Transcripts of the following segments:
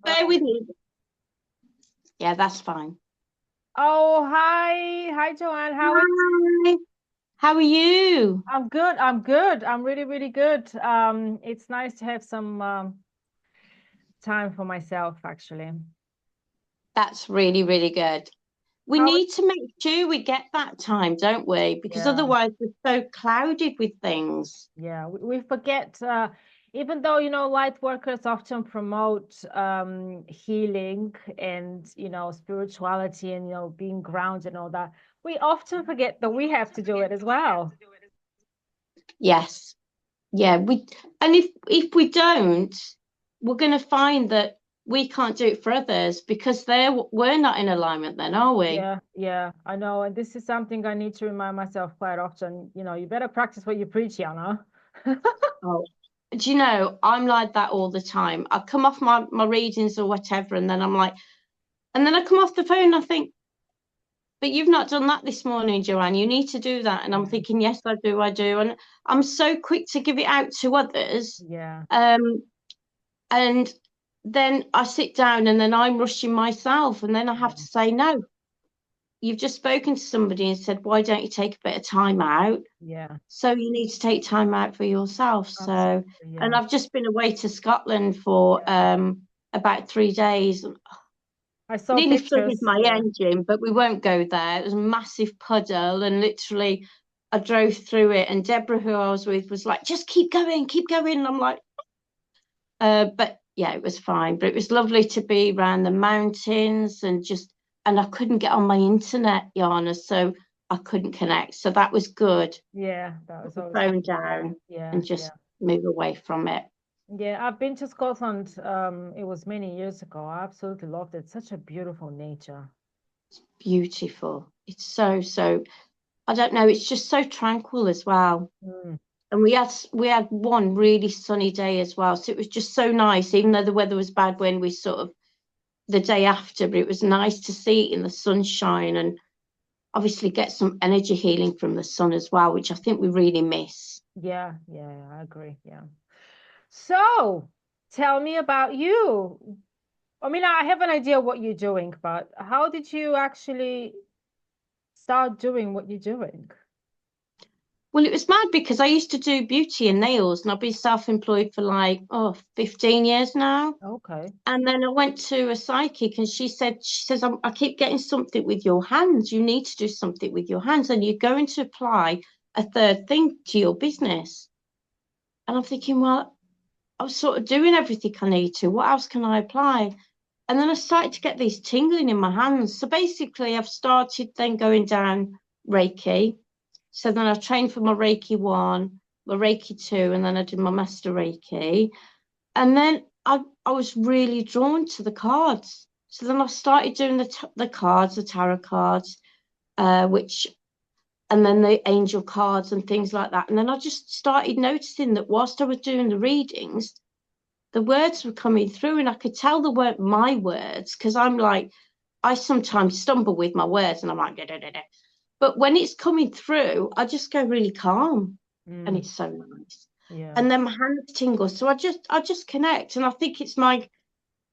Bear with me. Yeah, that's fine. Oh, hi. Hi, Joanne. How are you? Hi. How are you? I'm good. I'm good. I'm really, really good. It's nice to have some time for myself, actually. That's really, really good. We How, need to make sure we get that time, don't we? Because yeah, otherwise we're so clouded with things. yeah. We forget, even though, light workers often promote healing and, spirituality and, being grounded and all that, we often forget that we have to do it as well. Yes. Yeah, we and if we don't, we're going to find that we can't do it for others because we're not in alignment then, are we? Yeah, yeah, I know. And this is something I need to remind myself quite often. You better practice what you preach, Yana. Oh. Do you know, I'm like that all the time. I come off my readings or whatever, and then I'm like, and then I come off the phone and I think, but you've not done that this morning, Joanne. You need to do that. And I'm Yeah, thinking, yes, I do, I do. And I'm so quick to give it out to others. yeah, Um, and then I sit down and then I'm rushing myself. And then I have to say, no, you've just spoken to somebody and said, why don't you take a bit of time out? yeah, So you need to take time out for yourself. So, absolutely. and Yeah, I've just been away to Scotland for yeah. about 3 days. I saw Nearly flooded pictures. my Yeah, engine, but we won't go there. It was a massive puddle, and literally, I drove through it. And Deborah, who I was with, was like, "Just keep going, keep going." And I'm like, but yeah, it was fine. But it was lovely to be around the mountains and just, and I couldn't get on my internet, Yana, so I couldn't connect. So that was good. yeah, that Put was the always good. phone down Yeah, and yeah, just move away from it. yeah. I've been to Scotland. It was many years ago. I absolutely loved it. Such a beautiful nature. Beautiful. It's so, so, I don't know, it's just so tranquil as well. Mm. And we had one really sunny day as well. So it was just so nice, even though the weather was bad when we sort of the day after, but it was nice to see it in the sunshine and obviously get some energy healing from the sun as well, which I think we really miss. Yeah, yeah, yeah, I agree. Yeah. So, tell me about you. I mean, I have an idea what you're doing, but how did you actually start doing what you're doing? Well, it was mad because I used to do beauty and nails and I've been self-employed for like, 15 years now. Okay. And then I went to a psychic and she says, I keep getting something with your hands. You need to do something with your hands and you're going to apply a third thing to your business. And I'm thinking, well, I was sort of doing everything I need to. What else can I apply? And then I started to get these tingling in my hands. So basically, I've started then going down Reiki. So then I trained for my Reiki 1, my Reiki 2, and then I did my Master Reiki. And then I was really drawn to the cards. So then I started doing the cards, the tarot cards, which and then the angel cards and things like that. And then I just started noticing that whilst I was doing the readings, the words were coming through, and I could tell they weren't my words because I'm like, I sometimes stumble with my words, and I'm like, da, da, da, da. But when it's coming through, I just go really calm, and Mm, it's so nice. yeah. And then my hands tingle, so I just connect, and I think it's my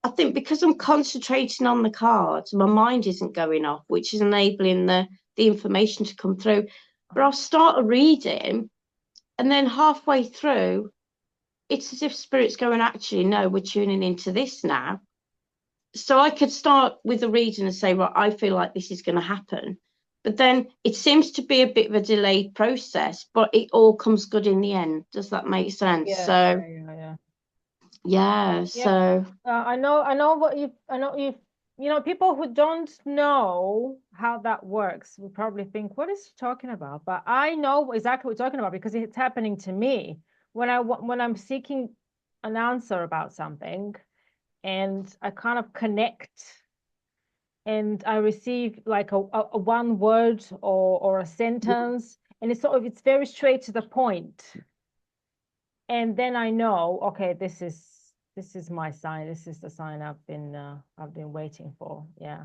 I think because I'm concentrating on the cards, my mind isn't going off, which is enabling the information to come through. But I'll start a reading, and then halfway through, it's as if spirit's going, actually, no, we're tuning into this now. So I could start with a reading and say, right, I feel like this is going to happen. But then it seems to be a bit of a delayed process, but it all comes good in the end. Does that make sense? Yeah, So yeah, yeah, yeah. yeah, Yeah. so I know people who don't know how that works will probably think, what is he talking about? But I know exactly what you're talking about because it's happening to me when I'm seeking an answer about something and I kind of connect and I receive like a one word or a sentence and it's very straight to the point. And then I know, okay, this is my sign. This is the sign I've been waiting for. Yeah.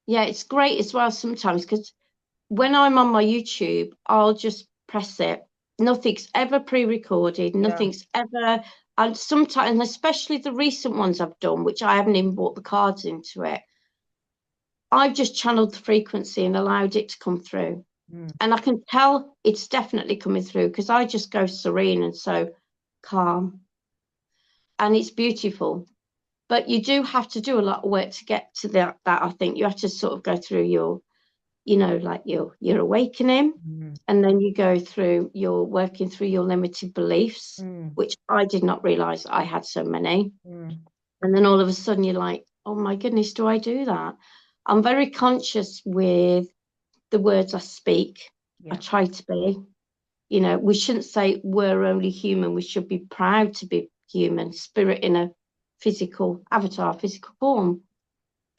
yeah, it's great as well sometimes because when I'm on my YouTube, I'll just press it. Nothing's ever pre-recorded. Yeah. Nothing's ever. And sometimes, and especially the recent ones I've done, which I haven't even brought the cards into it, I've just channeled the frequency and allowed it to come through. And I can tell it's definitely coming through because I just go serene and so calm. And it's beautiful. But you do have to do a lot of work to get to that I think you have to sort of go through your, like your awakening. And then you go through your working through your limited beliefs, which I did not realize I had so many. And then all of a sudden you're like, oh my goodness, do I do that? I'm very conscious with the words I speak. I try to be. We shouldn't say we're only human. We should be proud to be human, spirit in a physical avatar, physical form.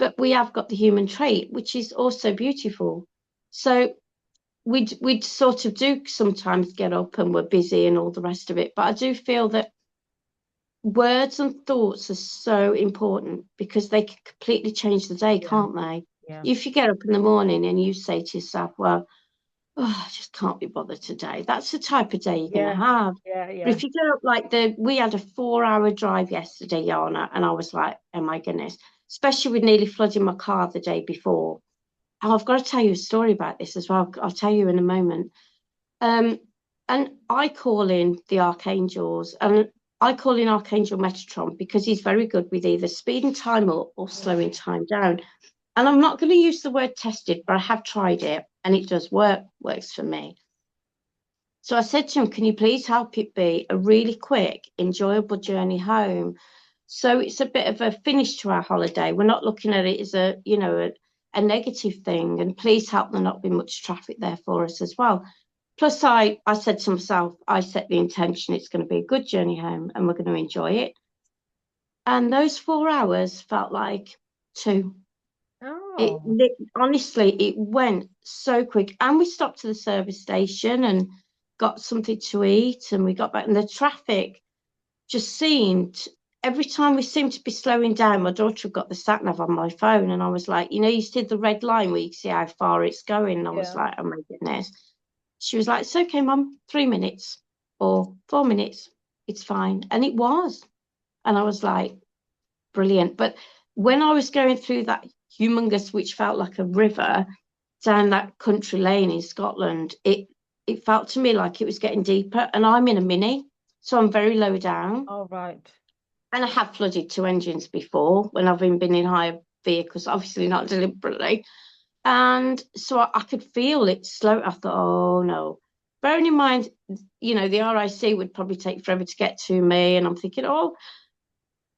But we have got the human trait, which is also beautiful. So we'd sort of do sometimes get up and we're busy and all the rest of it. But I do feel that words and thoughts are so important because they can completely change the day, can't they? If you get up in the morning and you say to yourself, well, I just can't be bothered today, that's the type of day you're going to have. But if you get up like we had a 4-hour drive yesterday, Yana, and I was like, oh my goodness, especially with nearly flooding my car the day before. And I've got to tell you a story about this as well. I'll tell you in a moment. And I call in the archangels, and I call in Archangel Metatron because he's very good with either speeding time up or slowing time down. And I'm not going to use the word tested, but I have tried it and it does works for me. So I said to him, can you please help it be a really quick, enjoyable journey home? So it's a bit of a finish to our holiday. We're not looking at it as a negative thing. And please help there not be much traffic there for us as well. Plus, I said to myself, I set the intention it's going to be a good journey home and we're going to enjoy it. And those 4 hours felt like 2. Honestly, it went so quick. And we stopped to the service station and got something to eat, and we got back, and the traffic just seemed, every time we seemed to be slowing down, my daughter got the sat nav on my phone, and I was like, you see the red line where you see how far it's going, and I was like, oh my goodness. She was like, it's okay, Mum, 3 minutes or 4 minutes, it's fine. And it was. And I was like, brilliant. But when I was going through that humongous, which felt like a river down that country lane in Scotland, it felt to me like it was getting deeper, and I'm in a Mini, so I'm very low down. Oh, right. And I have flooded 2 engines before when I've been in higher vehicles, obviously not deliberately. And so I could feel it slow. I thought, oh no. Bearing in mind, the RIC would probably take forever to get to me, and I'm thinking, oh,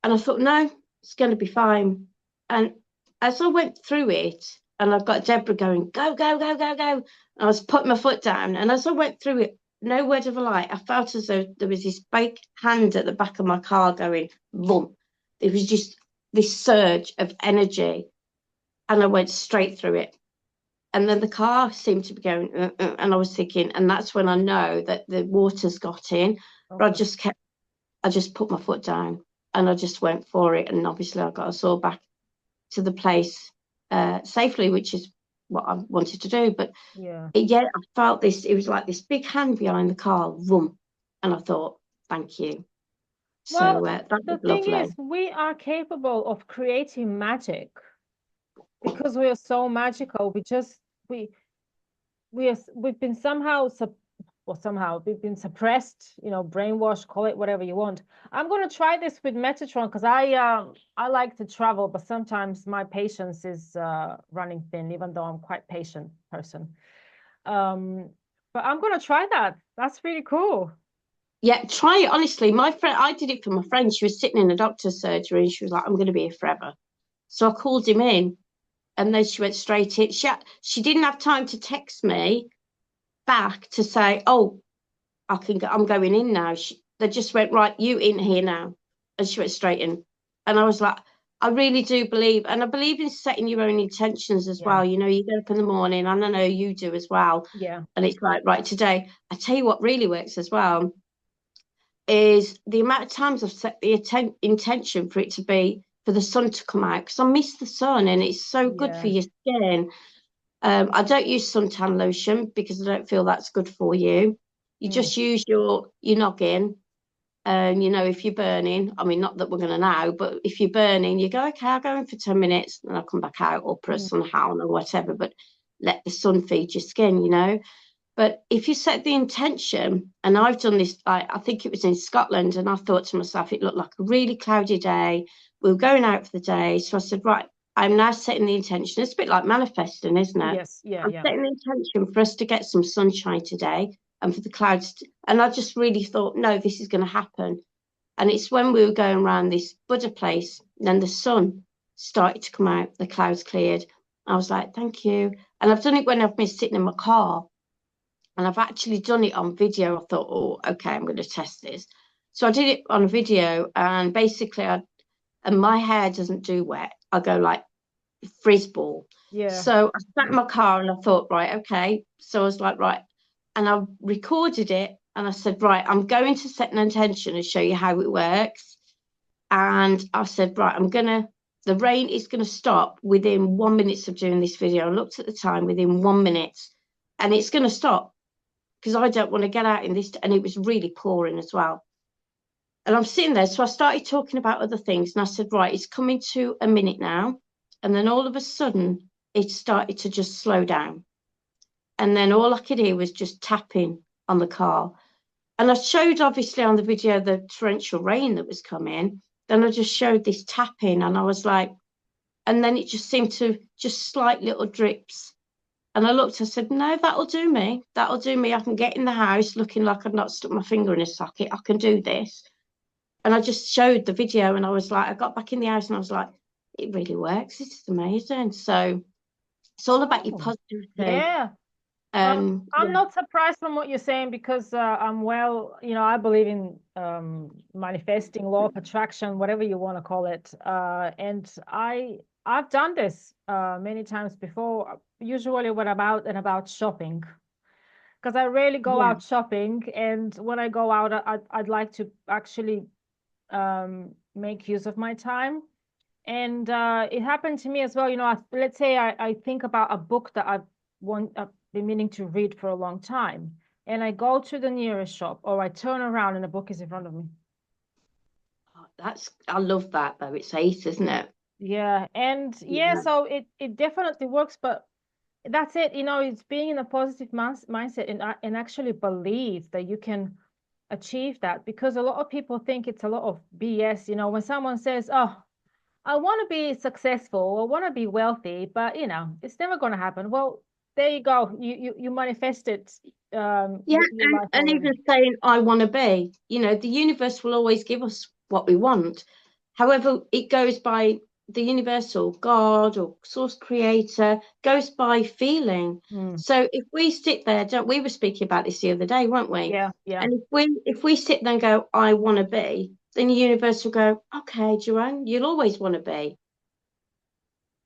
and I thought, no, it's going to be fine. And as I went through it, and I've got Deborah going, go, go, go, go, go. And I was putting my foot down. And as I went through it, no word of a lie, I felt as though there was this big hand at the back of my car going, boom. It was just this surge of energy. And I went straight through it. And then the car seemed to be going, and I was thinking, and that's when I know that the water's got in. But I just put my foot down and I just went for it. And obviously I got us all back to the place safely, which is what I wanted to do. But I felt this, it was like this big hand behind the car, vroom. And I thought, thank you. Well, so that the was thing lovely. is, we are capable of creating magic because we are so magical. We've been somehow we've been suppressed, brainwashed, call it whatever you want. I'm going to try this with Metatron because I like to travel, but sometimes my patience is running thin, even though I'm quite patient person. But I'm going to try that. That's really cool. Yeah, try it. Honestly, my friend, I did it for my friend. She was sitting in a doctor's surgery and she was like, I'm going to be here forever. So I called him in, and then she went straight in. She didn't have time to text me back to say, oh, I'm going in now. They just went, right, you in here now. And she went straight in. And I was like, I really do believe, and I believe in setting your own intentions as well. You get up in the morning, and I know you do as well. Yeah. And it's like, right, today, I tell you what really works as well is the amount of times I've set the intention for it to be for the sun to come out, because I miss the sun and it's so good for your skin. I don't use suntan lotion because I don't feel that's good for you. You just use your noggin You know, if you're burning, I mean, not that we're going to know, but if you're burning, you go, okay, I'll go in for 10 minutes and I'll come back out, or put a sun hat on or whatever, but let the sun feed your skin, you know. But if you set the intention, and I've done this, I think it was in Scotland, and I thought to myself, it looked like a really cloudy day. We were going out for the day. So I said, right, I'm now setting the intention. It's a bit like manifesting, isn't it? Yes, yeah, I'm yeah. setting the intention for us to get some sunshine today and for the clouds. And I just really thought, no, this is going to happen. And it's when we were going around this Buddha place, then the sun started to come out, the clouds cleared. I was like, thank you. And I've done it when I've been sitting in my car, and I've actually done it on video. I thought, oh, okay, I'm going to test this. So I did it on video, and basically, and my hair doesn't do wet. I go like frisball. Yeah. So I sat in my car and I thought, right, okay. So I was like, right. And I recorded it and I said, right, I'm going to set an intention and show you how it works. And I said, right, the rain is going to stop within 1 minute of doing this video. I looked at the time, within 1 minute, and it's going to stop because I don't want to get out in this. And it was really pouring as well. And I'm sitting there. So I started talking about other things. And I said, right, it's coming to a minute now. And then all of a sudden, it started to just slow down. And then all I could hear was just tapping on the car. And I showed, obviously, on the video the torrential rain that was coming. Then I just showed this tapping. And I was like, and then it just seemed to just slight little drips. And I looked, I said, no, that'll do me. That'll do me. I can get in the house looking like I've not stuck my finger in a socket. I can do this. And I just showed the video, and I was like, I got back in the house and I was like, it really works. This is amazing. So it's all about your Oh, positivity. yeah. I'm Yeah, not surprised from what you're saying because I believe in manifesting, law of attraction, whatever you want to call it. And I've done this many times before, usually when about shopping, because I rarely go yeah, out shopping, and when I go out, I'd like to actually make use of my time. And it happened to me as well. Let's say I think about a book that I've been meaning to read for a long time, and I go to the nearest shop, or I turn around and the book is in front of me. oh, I love that though. It's ace, isn't it? Yeah, and yeah, Yeah, so it definitely works, but that's it. It's being in a positive mindset, and actually believe that you can achieve that, because a lot of people think it's a lot of BS. When someone says, "Oh, I want to be successful, I want to be wealthy," but it's never going to happen. Well, there you go. You manifested yeah, your life and already. even saying I want to be, the universe will always give us what we want. However, it goes by the universal God or source creator, goes by feeling. Mm. So if we sit there, don't we were speaking about this the other day, weren't we? Yeah, yeah, And if we sit there and go, I want to be, then the universe will go, okay, Joanne, you'll always want to be.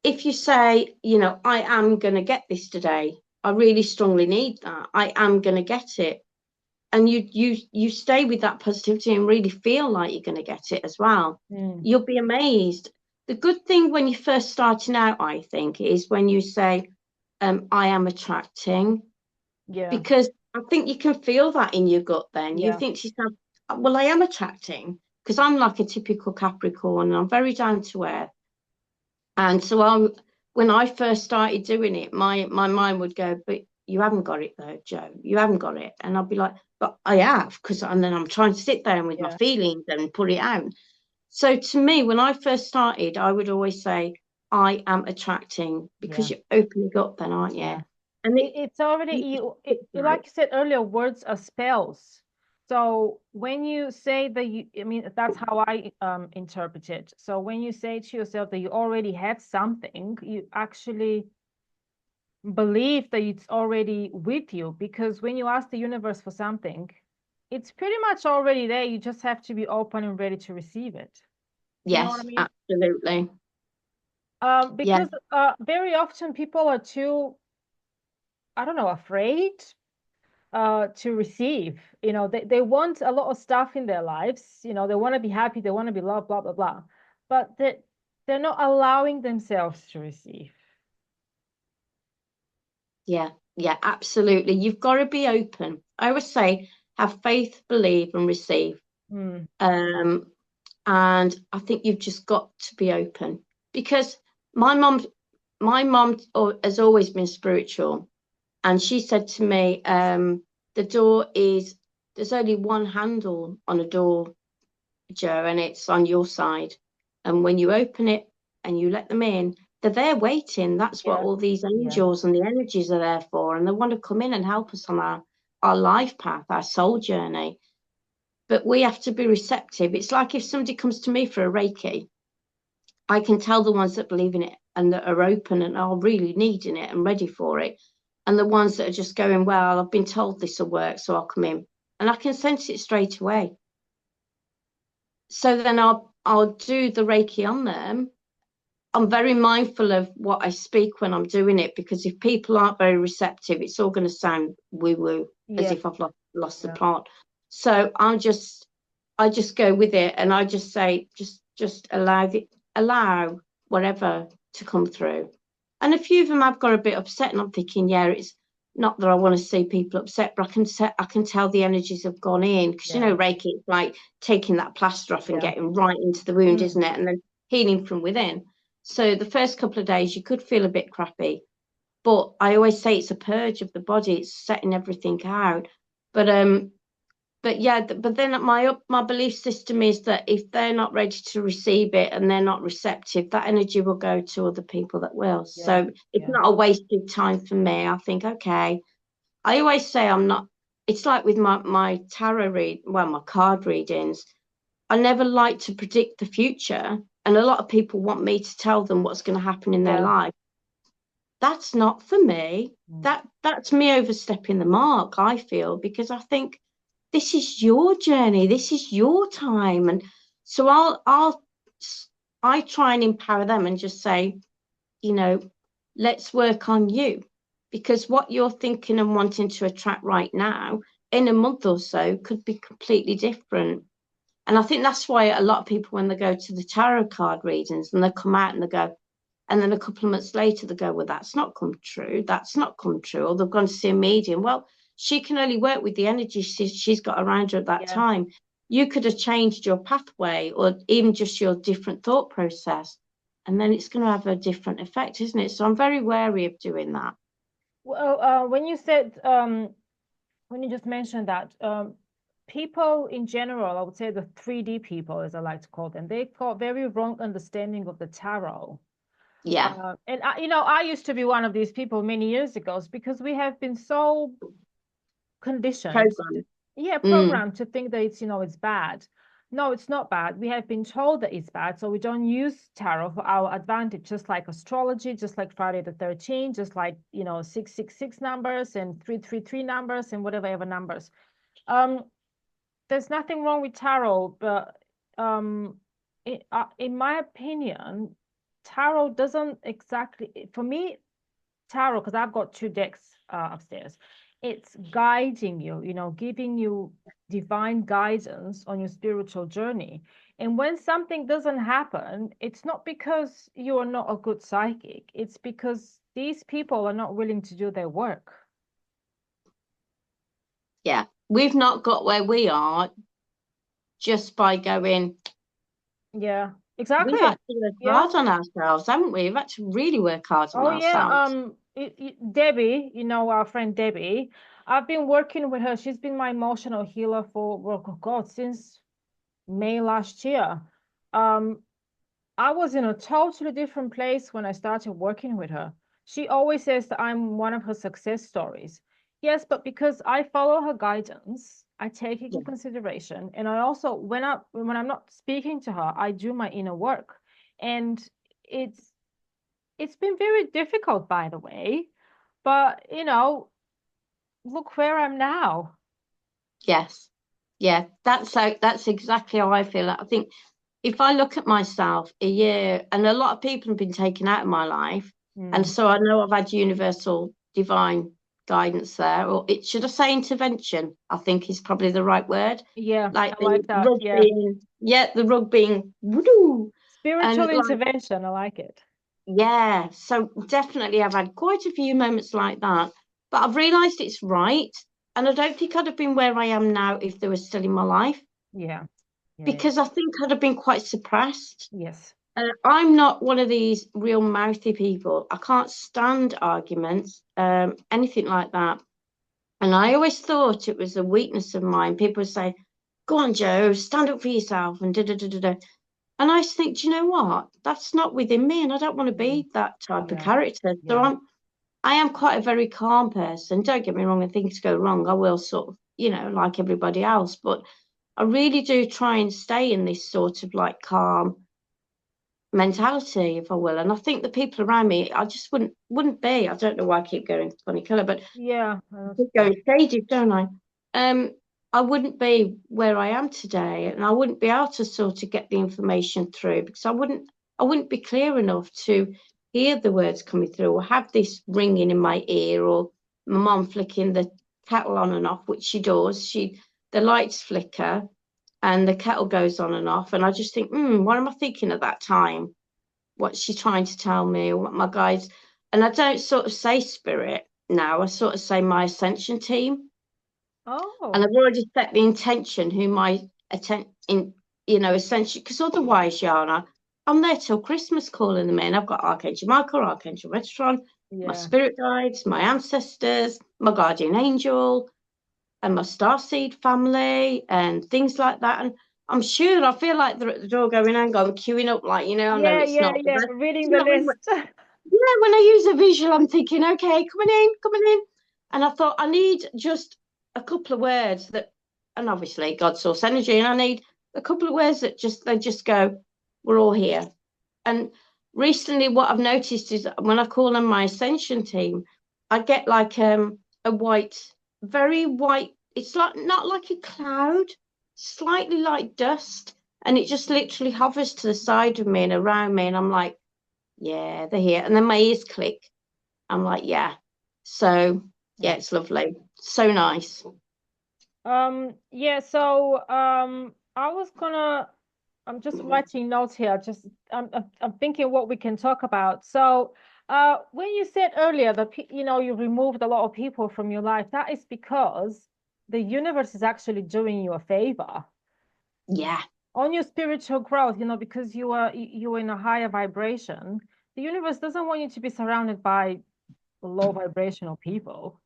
If you say, I am going to get this today, I really strongly need that, I am going to get it, and you stay with that positivity and really feel like you're going to get it as well, mm. you'll be amazed. The good thing when you're first starting out, I think, is when you say, I am attracting, Yeah, because I think you can feel that in your gut. Then you yeah, think to yourself, well, I am attracting, because I'm like a typical Capricorn and I'm very down to earth. And so when I first started doing it, my mind would go, but you haven't got it though, Joe. You haven't got it. And I'll be like, but I have, and then I'm trying to sit there with my yeah, feelings and put it out. So to me, when I first started, I would always say, I am attracting, because yeah, you're opening up then, aren't you? yeah. And It's already it like right. you said earlier, words are spells. So when you say that I mean, that's how I interpret it. So when you say to yourself that you already have something, you actually believe that it's already with you, because when you ask the universe for something, it's pretty much already there. You just have to be open and ready to receive it. You know what I Yes, mean? absolutely. Yeah, Because very often people are too, I don't know, afraid to receive. They want a lot of stuff in their lives. They want to be happy, they want to be loved, blah blah blah, but they're not allowing themselves to receive. yeah, yeah, absolutely. You've got to be open. I always say, have faith, believe, and receive. Mm. And I think you've just got to be open, because my mom has always been spiritual, and she said to me, the door is there's only one handle on a door, Joe, and it's on your side. And when you open it and you let them in, they're there waiting. That's what Yeah. all these Yeah. angels and the energies are there for. And they want to come in and help us on our life path, our soul journey. But we have to be receptive. It's like if somebody comes to me for a Reiki, I can tell the ones that believe in it and that are open and are really needing it and ready for it. And the ones that are just going, well, I've been told this will work, so I'll come in. And I can sense it straight away. So then I'll do the Reiki on them. I'm very mindful of what I speak when I'm doing it, because if people aren't very receptive, it's all going to sound woo woo, as Yeah. if I've lost the Yeah. plot. So I just go with it, and I just say just allow whatever to come through. And a few of them have got a bit upset, and I'm thinking, yeah, it's not that I want to see people upset, but I can tell the energies have gone in, because Yeah. Reiki, it's like taking that plaster off and Yeah. getting right into the wound, Mm. isn't it? And then healing from within. So the first couple of days you could feel a bit crappy, but I always say it's a purge of the body. It's setting everything out. But yeah, but then my belief system is that if they're not ready to receive it and they're not receptive, that energy will go to other people that will. Yeah. So it's Yeah. not a wasted time for me. I think, okay. I always say I'm not. It's like with my tarot my card readings. I never like to predict the future. And a lot of people want me to tell them what's going to happen in their Yeah. life. That's not for me. Mm. That's me overstepping the mark, I feel, because I think this is your journey, this is your time. And so I try and empower them and just say, you know, let's work on you, because what you're thinking and wanting to attract right now in a month or so could be completely different. And I think that's why a lot of people, when they go to the tarot card readings and they come out and they go, and then a couple of months later they go, well, that's not come true. That's not come true. Or they've gone to see a medium. Well, she can only work with the energy she's got around her at that Yeah. time. You could have changed your pathway or even just your different thought process. And then it's going to have a different effect, isn't it? So I'm very wary of doing that. Well, when you just mentioned that, people in general, I would say the 3D people, as I like to call them, they got very wrong understanding of the tarot. Yeah. And I used to be one of these people many years ago, because we have been so conditioned, Program. yeah, Mm, programmed to think that it's bad. No, it's not bad. We have been told that it's bad, so we don't use tarot for our advantage, just like astrology, just like Friday the 13th, just like 666 numbers and 333 numbers and whatever numbers. Um, there's nothing wrong with tarot, but in my opinion, tarot doesn't exactly, for me, tarot, because I've got two decks upstairs. It's guiding you, giving you divine guidance on your spiritual journey. And when something doesn't happen, it's not because you are not a good psychic. It's because these people are not willing to do their work. yeah. We've not got where we are just by going, Yeah, exactly. we've had to work Yeah. hard on ourselves, haven't we? We've had to really work hard on Oh yeah. ourselves. Debbie, our friend Debbie, I've been working with her. She's been my emotional healer for, well, God, since May last year. Um, I was in a totally different place when I started working with her. She always says that I'm one of her success stories. Yes, but because I follow her guidance, I take it Yeah. in consideration, and I also, when I'm not speaking to her, I do my inner work, and it's it's been very difficult, by the way. But look where I'm now. Yes. Yeah. That's exactly how I feel. I think if I look at myself a year, and a lot of people have been taken out of my life, and Mm. so I know I've had universal divine guidance there, or it should I say intervention, I think is probably the right word. Yeah, Like I like that. Yeah. the rug being woo, Spiritual and like, intervention. I like it. yeah, so definitely I've had quite a few moments like that, but I've realised it's right, and I don't think I'd have been where I am now if they were still in my life. Yeah. Yeah. because I think I'd have been quite suppressed. Yes. I'm not one of these real mouthy people. I can't stand arguments, anything like that. And I always thought it was a weakness of mine. People would say, "Go on, Joe, stand up for yourself," and da da da da da. And I just think, do you know what? That's not within me, and I don't want to Mm. be that type of Yeah. character. So Yeah. I am quite a very calm person. Don't get me wrong, when things go wrong, I will sort of, like everybody else. But I really do try and stay in this sort of like calm mentality, if I will. And I think the people around me, I just wouldn't be. I don't know why I keep going funny colour, but Yeah. I keep going shaded, don't I? Um, I wouldn't be where I am today, and I wouldn't be able to sort of get the information through because I wouldn't be clear enough to hear the words coming through or have this ringing in my ear or my mum flicking the kettle on and off, which she does. The lights flicker and the kettle goes on and off, and I just think, what am I thinking at that time? What's she trying to tell me, or what my guides? And I don't sort of say spirit now. I sort of say my ascension team, and Oh, I've already set the intention who my ascension. Because otherwise, Yana, I'm there till Christmas calling them in. I've got Archangel Michael, Archangel Metatron, my yeah. spirit guides, my ancestors, my guardian angel, and my starseed family, and things like that. And I'm sure I feel like they're at the door going, hang on, queuing up, like, I know Yeah, it's yeah, not. yeah. Reading You the know, list. yeah, when I use a visual, I'm thinking, okay, coming in, coming in. And I thought, I need just a couple of words that, and obviously God source energy, and I need a couple of words that they just go, we're all here. And recently, what I've noticed is when I call on my ascension team, I get like a white, very white, it's like not like a cloud, slightly like dust. And it just literally hovers to the side of me and around me. And I'm like, yeah, they're here. And then my ears click. I'm like, yeah. So yeah, it's lovely. So nice. Yeah, so I'm just writing notes here. Just I'm thinking what we can talk about. So, when you said earlier that you removed a lot of people from your life, that is because the universe is actually doing you a favor Yeah. on your spiritual growth, because you are in a higher vibration. The universe doesn't want you to be surrounded by low vibrational people.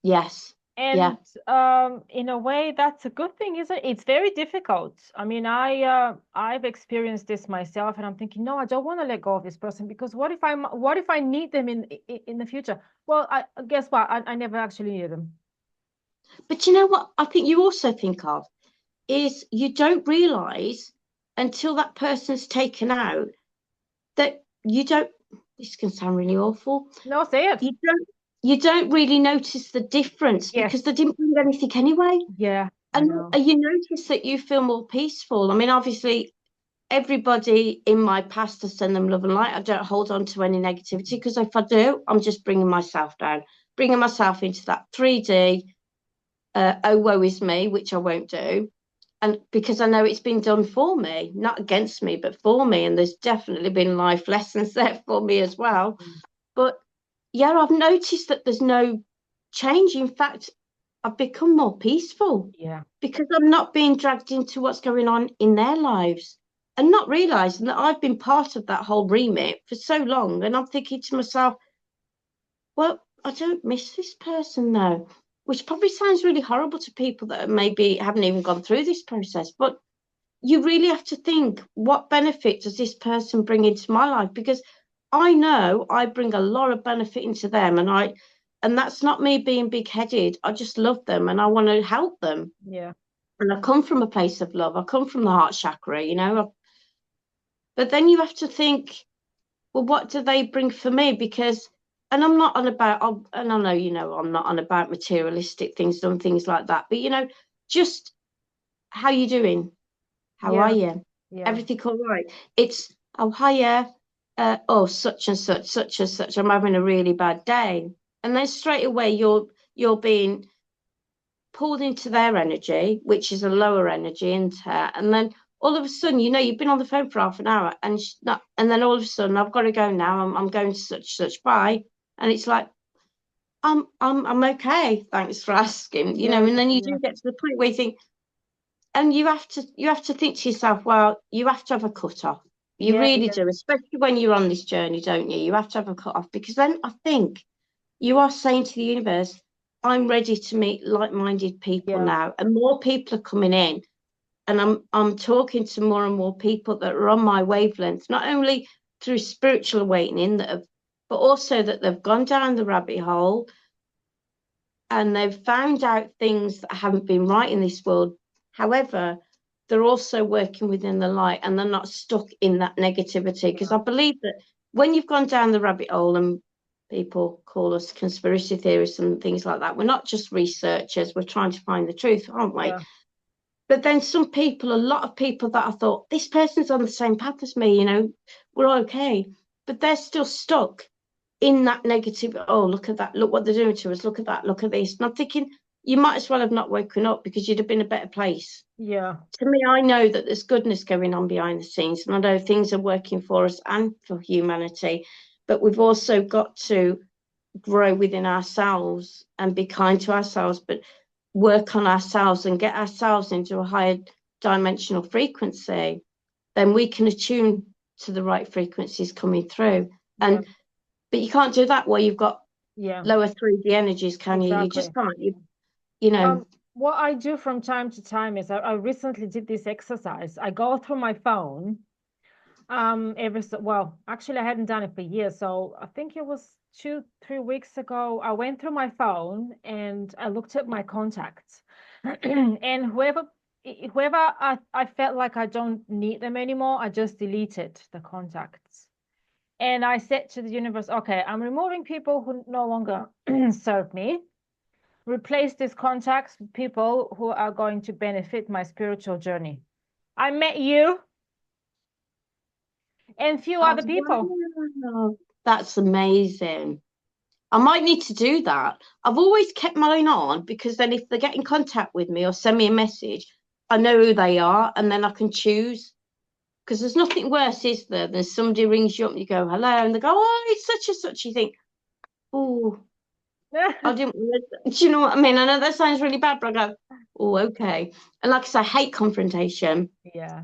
Yes. Yeah. And in a way, that's a good thing, isn't it? It's very difficult. I mean, I've experienced this myself, and I'm thinking, no, I don't want to let go of this person because what if I need them in the future? Well, I guess what? I never actually needed them. But you know what I think you also think of is you don't realize until that person's taken out that you don't, this can sound really awful. No, say it. You don't really notice the difference because Yes. they didn't bring anything anyway. Yeah, I And know. you notice that you feel more peaceful. I mean, obviously, everybody in my past, I send them love and light. I don't hold on to any negativity because if I do, I'm just bringing myself down, bringing myself into that 3D, oh, woe is me, which I won't do. And because I know it's been done for me, not against me, but for me. And there's definitely been life lessons there for me as well. Mm. But yeah, I've noticed that there's no change. In fact, I've become more peaceful Yeah. because I'm not being dragged into what's going on in their lives and not realizing that I've been part of that whole remit for so long. And I'm thinking to myself, well, I don't miss this person though, which probably sounds really horrible to people that maybe haven't even gone through this process. But you really have to think, what benefit does this person bring into my life? Because I know I bring a lot of benefit into them, and that's not me being big-headed. I just love them and I want to help them. Yeah. And I come from a place of love. I come from the heart chakra, but then you have to think, well, what do they bring for me? Because, and I'm not on about, and I know, I'm not on about materialistic things and things like that, but, just how you doing? How are Yeah. you? Yeah. Everything all right? It's, oh, hiya. Oh, such and such, such and such. I'm having a really bad day. And then straight away you're being pulled into their energy, which is a lower energy into her. And then all of a sudden, you've been on the phone for half an hour and not, and then all of a sudden I've got to go now. I'm going to such bye. And it's like, I'm okay. Thanks for asking. Yeah. And then you Yeah. do get to the point where you think, and you have to think to yourself, well, you have to have a cut off. You Yeah, really yeah, do, especially when you're on this journey, don't you? You have to have a cut off, because then I think you are saying to the universe, I'm ready to meet like-minded people yeah, now, and more people are coming in, and I'm talking to more and more people that are on my wavelength, not only through spiritual awakening but also that they've gone down the rabbit hole and they've found out things that haven't been right in this world. However, they're also working within the light, and they're not stuck in that negativity. Because yeah, I believe that when you've gone down the rabbit hole, and people call us conspiracy theorists and things like that, we're not just researchers, we're trying to find the truth, aren't we? yeah, But then a lot of people that I thought, this person's on the same path as me, we're okay. But they're still stuck in that negative. Oh, look at that. Look what they're doing to us. Look at that. Look at this. And I'm thinking, you might as well have not woken up, because you'd have been a better place. yeah, To me, I know that there's goodness going on behind the scenes, and I know things are working for us and for humanity. But we've also got to grow within ourselves and be kind to ourselves, but work on ourselves and get ourselves into a higher dimensional frequency. Then we can attune to the right frequencies coming through. yeah, But you can't do that while you've got yeah, lower 3D energies, can you? You exactly. just can't. You know. What I do from time to time is I recently did this exercise. I go through my phone. Well, actually, I hadn't done it for years, so I think it was 2, 3 weeks ago. I went through my phone and I looked at my contacts, and whoever I felt like I don't need them anymore, I just deleted the contacts. And I said to the universe, okay, I'm removing people who no longer serve me. Replace these contacts with people who are going to benefit my spiritual journey. I met you and few Oh, other people. wow. That's amazing. I might need to do that. I've always kept mine on, because then if they get in contact with me or send me a message, I know who they are, and then I can choose. Because there's nothing worse, is there, than somebody rings you up and you go, hello, and they go, oh, it's such and such. You think, oh, I didn't. Do you know what I mean? I know that sounds really bad, but I go, oh, okay. And like I say, I hate confrontation. Yeah,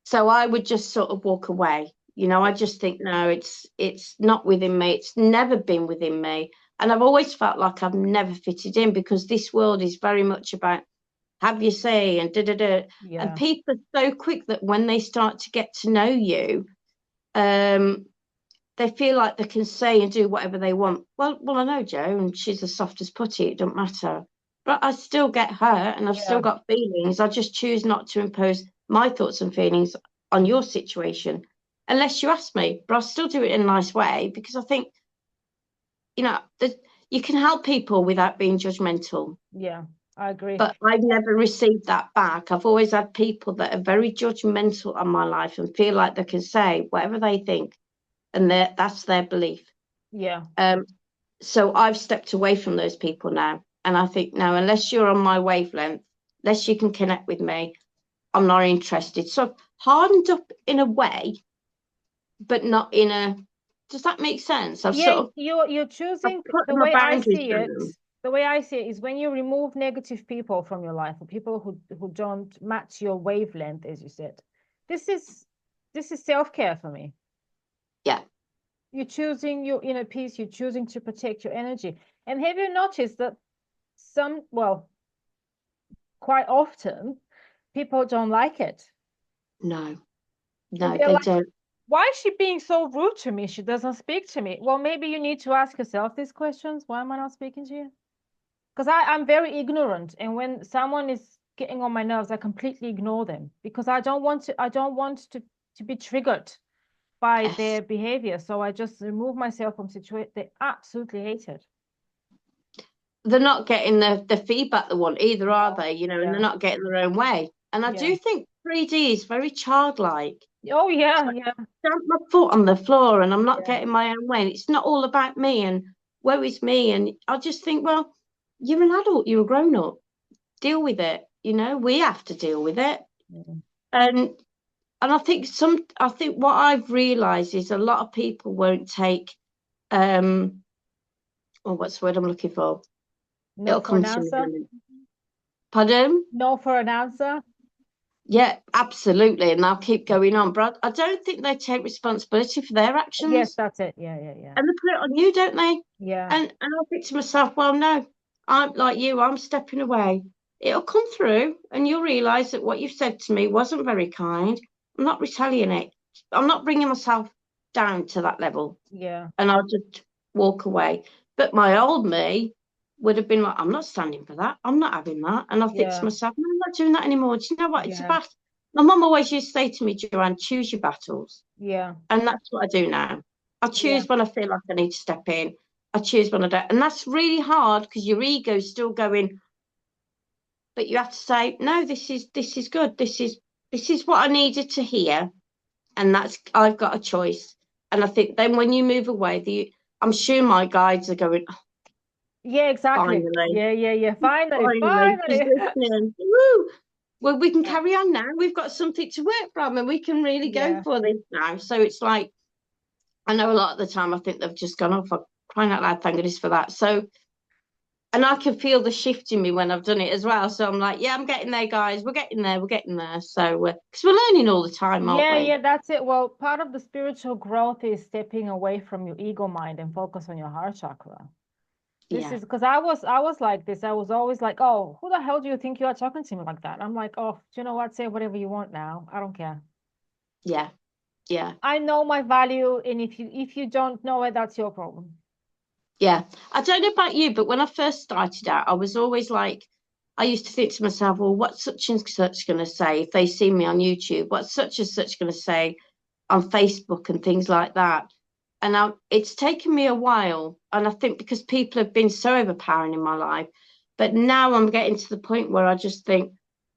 So I would just sort of walk away. I yeah, just think, no, it's not within me. It's never been within me. And I've always felt like I've never fitted in, because this world is very much about have your say and da da da. And yeah, people are so quick that when they start to get to know you, um, they feel like they can say and do whatever they want. Well, I know Jo, and she's as soft as putty. It don't matter. But I still get hurt, and I've still yeah, got feelings. I just choose not to impose my thoughts and feelings on your situation, unless you ask me. But I'll still do it in a nice way, because I think, that you can help people without being judgmental. yeah. I agree. But I've never received that back. I've always had people that are very judgmental on my life and feel like they can say whatever they think, and that's their belief. Yeah, Um, so I've stepped away from those people now. And I think, now, unless you're on my wavelength, unless you can connect with me, I'm not interested. So I've hardened up in a way, but not in a, does that make sense? I've yeah. sort of, You're I've choosing put the my way I boundaries see it. down. The way I see it is when you remove negative people from your life, or people who don't match your wavelength, as you said. This is this is self-care for me. Yeah. You're choosing your inner peace, you're choosing to protect your energy. And have you noticed that well, quite often people don't like it? No, And no, they're they like, don't. why is she being so rude to me? She doesn't speak to me. Well, maybe you need to ask yourself these questions. Why am I not speaking to you? Because I'm very ignorant. And when someone is getting on my nerves, I completely ignore them, because I don't want to be triggered by Yes. their behavior. So I just remove myself from situations they absolutely hate it. They're not getting the feedback they want either, are No. they? And they're Yeah. not getting their own way. And I Yeah. do think 3D is very childlike. Oh It's yeah, like, yeah, stamp my foot on the floor and I'm not yeah, getting my own way. And it's not all about me and woe is me. And I just think, well, you're an adult, you're a grown up, deal with it. We have to deal with it. yeah. And I think what I've realized is a lot of people won't take, what's the word I'm looking for? No It'll for an come to me in a answer. minute. Pardon? No for an answer. Yeah, absolutely. And they'll keep going on. But I don't think they take responsibility for their Yes, actions. that's it. Yeah, yeah, yeah. And they put it on you, don't they? Yeah, And I think to myself, well, no, I'm like you, I'm stepping away. It'll come through and you'll realise that what you've said to me wasn't very kind. I'm not retaliating. I'm not bringing myself down to that level. yeah, And I'll just walk away. But my old me would have been like, I'm not standing for that. I'm not having that. And I think to yeah, myself, no, I'm not doing that anymore. Do you know what? It's a yeah, battle. My mum always used to say to me, Joanne, choose your battles. yeah, And that's what I do now. I yeah. choose when I feel like I need to step in. I choose when I don't. And that's really hard because your ego's still going, but you have to say, no, this is good. This is what I needed to hear. And that's I've got a choice. And I think then when you move away, I'm sure my guides are going, oh, Yeah, exactly. finally, Yeah, yeah, yeah. Finally, finally, she's finally. listening. Woo! Well, we can Yeah, carry on now. We've got something to work from and we can really go yeah. for this now. So it's like, I know a lot of the time I think they've just gone off for crying out loud, thank goodness for that. So, and I can feel the shift in me when I've done it as well. So I'm like, yeah, I'm getting there, guys. We're getting there. We're getting there. So, because we're learning all the time, aren't Yeah, we? yeah, that's it. Well, part of the spiritual growth is stepping away from your ego mind and focus on your heart chakra. This Yeah, is because I was like this. I was always like, oh, who the hell do you think you are talking to me like that? I'm like, oh, do you know what? Say whatever you want now. I don't care. yeah, yeah. I know my value, and if you don't know it, that's your problem. Yeah, I don't know about you, but when I first started out, I was always like, I used to think to myself, well, what's such and such going to say if they see me on YouTube? What's such and such going to say on Facebook and things like that? And it's taken me a while. And I think because people have been so overpowering in my life, but now I'm getting to the point where I just think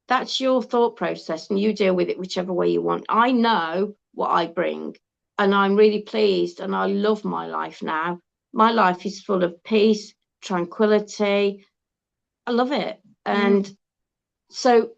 that's your thought process and you deal with it whichever way you want. I know what I bring and I'm really pleased and I love my life now. My life is full of peace, tranquility. I love it. And Mm, so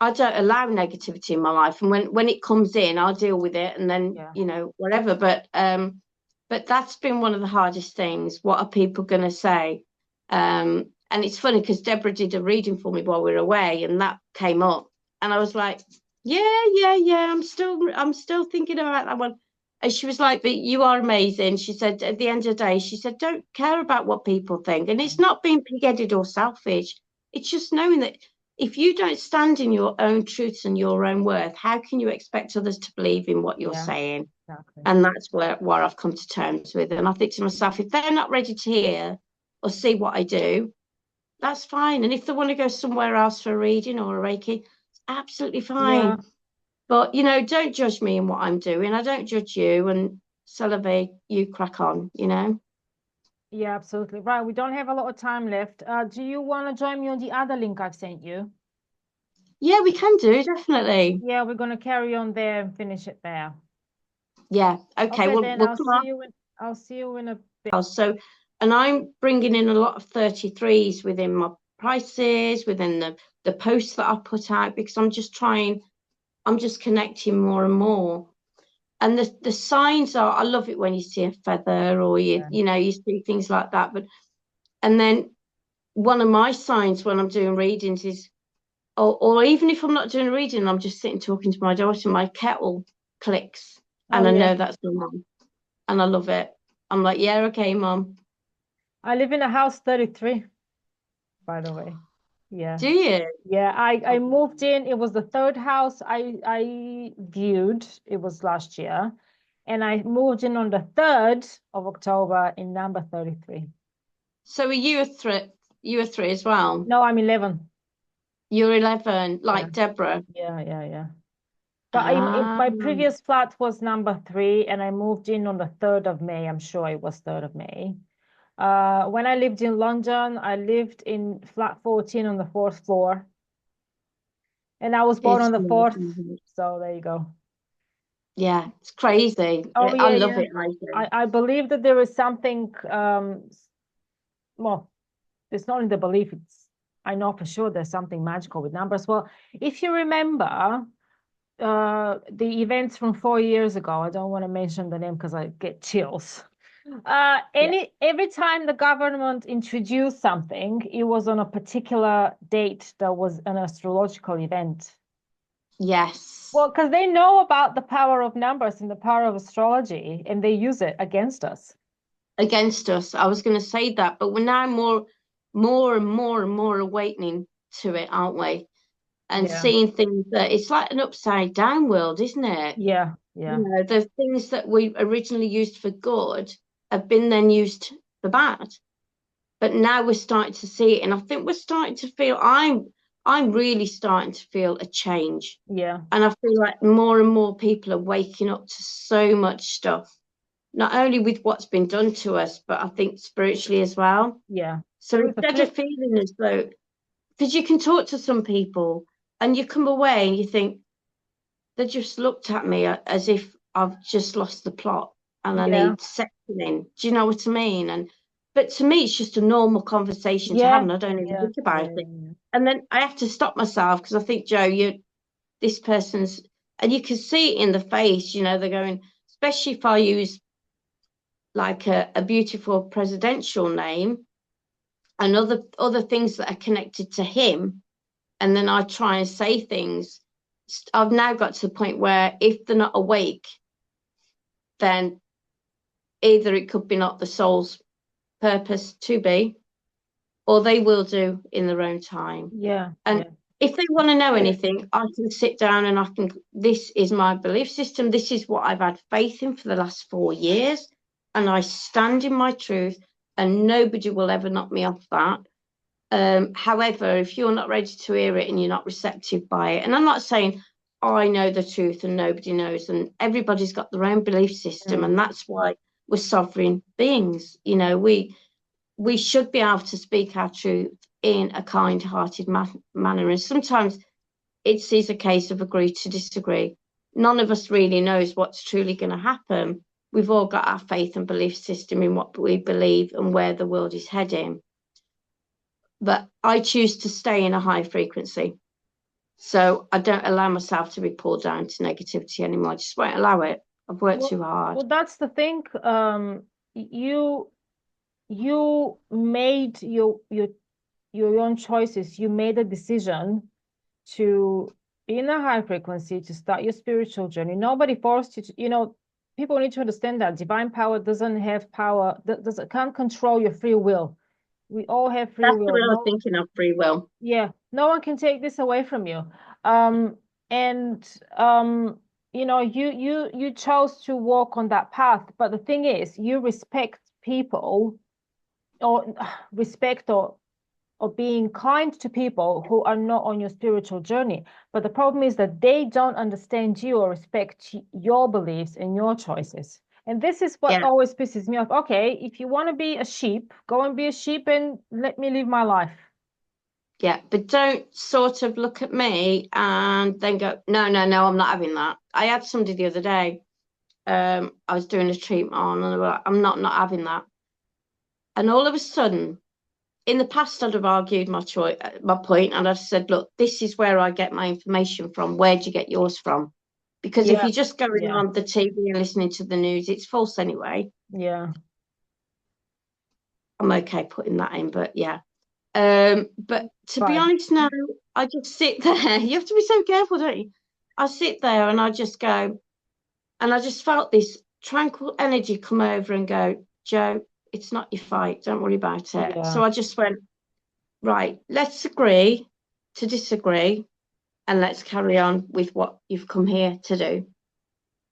I don't allow negativity in my life. And when it comes in, I'll deal with it and then, yeah, whatever. But that's been one of the hardest things. What are people gonna say? And it's funny because Deborah did a reading for me while we were away and that came up. And I was like, yeah, yeah, yeah. I'm still thinking about that one. And she was like, but you are amazing. She said, at the end of the day, she said, don't care about what people think. And it's not being pig-headed or selfish. It's just knowing that if you don't stand in your own truths and your own worth, how can you expect others to believe in what you're yeah, saying? exactly. And that's where I've come to terms with. And I think to myself, if they're not ready to hear or see what I do, that's fine. And if they want to go somewhere else for a reading or a Reiki, it's absolutely Yeah, fine. But don't judge me in what I'm doing. I don't judge you. And Celebi, you crack on. yeah, absolutely. Right. We don't have a lot of time left. Do you want to join me on the other link I've sent you? Yeah, we can do, definitely. Yeah, we're gonna carry on there and finish it there. Yeah. Okay. Okay, Well, then we'll come on. I'll see you in a bit. So, and I'm bringing in a lot of 33s within my prices, within the posts that I put out, because I'm just connecting more and more. And the signs are, I love it when you see a feather or you Yeah. you know you see things like that. But and then one of my signs when I'm doing readings is, or even if I'm not doing a reading, I'm just sitting talking to my daughter, my kettle clicks, Oh and I yeah. know that's the one, and I love it. I'm like, yeah, okay, mom. I live in a house 33, by the way. Yeah. Do you? Yeah, I moved in. It was the third house I viewed. It was last year. And I moved in on the 3rd of October in number 33. So are you a three? You a three as well? No, I'm 11. You're 11, Yeah. like Deborah. Yeah, yeah, yeah. But Ah, my previous flat was number 3, and I moved in on the 3rd of May. I'm sure it was 3rd of May. When I lived in London, I lived in flat 14 on the 4th floor, and I was born it's on the 4th. So there you go. yeah, it's crazy. Oh I yeah, love yeah. it. I do. I believe that there is something. Well, it's not in the belief. I know for sure there's something magical with numbers. Well, if you remember, the events from 4 years ago. I don't want to mention the name because I get chills. Yeah, Every time the government introduced something, it was on a particular date that was an astrological event. Yes. Well, because they know about the power of numbers and the power of astrology, and they use it against us. Against us. I was going to say that, but we're now more awakening to it, aren't we? And Yeah. seeing things that it's like an upside down world, isn't it? Yeah. You Yeah. know, the things that we originally used for good have been then used for bad. But now we're starting to see it, and I think we're starting to feel I'm really starting to feel a change. Yeah. And I feel like more and more people are waking up to so much stuff, not only with what's been done to us, but I think spiritually as well. Yeah. So There is a instead of flip. feeling as though, because you can talk to some people and you come away and you think, they just looked at me as if I've just lost the plot and I Yeah. need sectioning. Do you know what I mean? And but to me, it's just a normal conversation to have, Yeah. and I don't even Yeah. think Yeah. about it. Yeah. And then I have to stop myself because I think, Joe, you this person's, and you can see it in the face. You know, they're going, especially if I use like a beautiful presidential name and other things that are connected to him, and then I try and say things. I've now got to the point where if they're not awake, then either it could be not the soul's purpose to be, or they will do in their own time. Yeah. And Yeah. if they want to know anything, I can sit down and I can, this is my belief system. This is what I've had faith in for the last 4 years. And I stand in my truth, and nobody will ever knock me off that. However, if you're not ready to hear it and you're not receptive by it, and I'm not saying I know the truth and nobody knows, and everybody's got their own belief system, Mm. and that's why we're sovereign beings. You know, we should be able to speak our truth in a kind-hearted manner, and sometimes it is a case of agree to disagree. None of us really knows what's truly going to happen. We've all got our faith and belief system in what we believe and where the world is heading, but I choose to stay in a high frequency. So I don't allow myself to be pulled down to negativity anymore. I just won't allow it. I've worked Well, too hard. well, that's the thing. You you made your own choices. You made a decision to be in a high frequency, to start your spiritual journey. Nobody forced you to, people need to understand that divine power doesn't have power, can't control your free will. We all have free That's the way will. I was No, thinking of free will. yeah, no one can take this away from you. Um, and you chose to walk on that path, but the thing is, you respect people or respect or being kind to people who are not on your spiritual journey. But the problem is that they don't understand you or respect your beliefs and your choices. And this is what Yeah, always pisses me off. Okay, if you want to be a sheep, go and be a sheep and let me live my life. yeah. But don't sort of look at me and then go, no, no, no, I'm not having that. I had somebody the other day. I was doing a treatment on, and they were like, I'm not having that. And all of a sudden, in the past, I'd have argued my point, and I'd said, look, this is where I get my information from. Where do you get yours from? Because if Yeah, you're just going yeah, on the TV and listening to the news, it's false anyway. yeah. I'm okay putting that in, but yeah. But to be Fine. honest now, I just sit there. You have to be so careful, don't you? I sit there and I just go, and I just felt this tranquil energy come over and go, Joe, it's not your fight. Don't worry about it. Yeah, So I just went, right, let's agree to disagree, and let's carry on with what you've come here to do.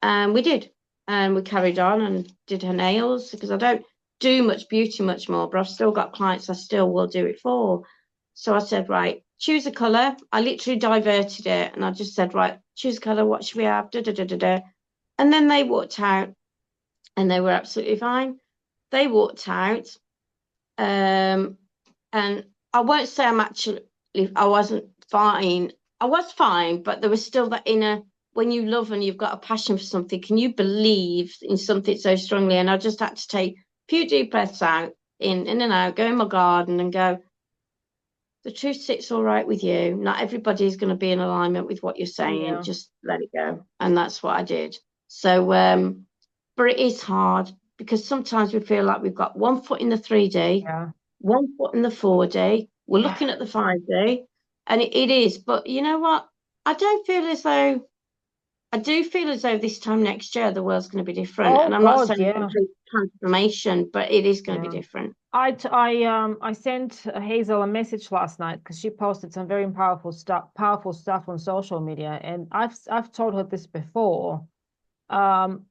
And we did. And we carried on and did her nails because I don't do much beauty much more, but I've still got clients I still will do it for. So I said, right, choose a colour. I literally diverted it and I just said, right, choose a colour. What should we have? Da, da, da, da, da. And then they walked out and they were absolutely fine. They walked out. And I won't say I wasn't fine. I was fine, but there was still that inner, when you love and you've got a passion for something, can you believe in something so strongly? And I just had to take a few deep breaths out, in and out, go in my garden and go, the truth sits all right with you. Not everybody is going to be in alignment with what you're saying. yeah, Just let it go. And that's what I did. So, but it is hard because sometimes we feel like we've got one foot in the 3D, yeah, one foot in the 4D. We're yeah, looking at the 5D, and it is. But you know what? I don't feel as though I do feel as though this time next year the world's going to be different. Oh And I'm not God, saying yeah, complete transformation, but it is going to be yeah. different. I sent Hazel a message last night because she posted some very powerful stuff on social media, and I've told her this before. Um,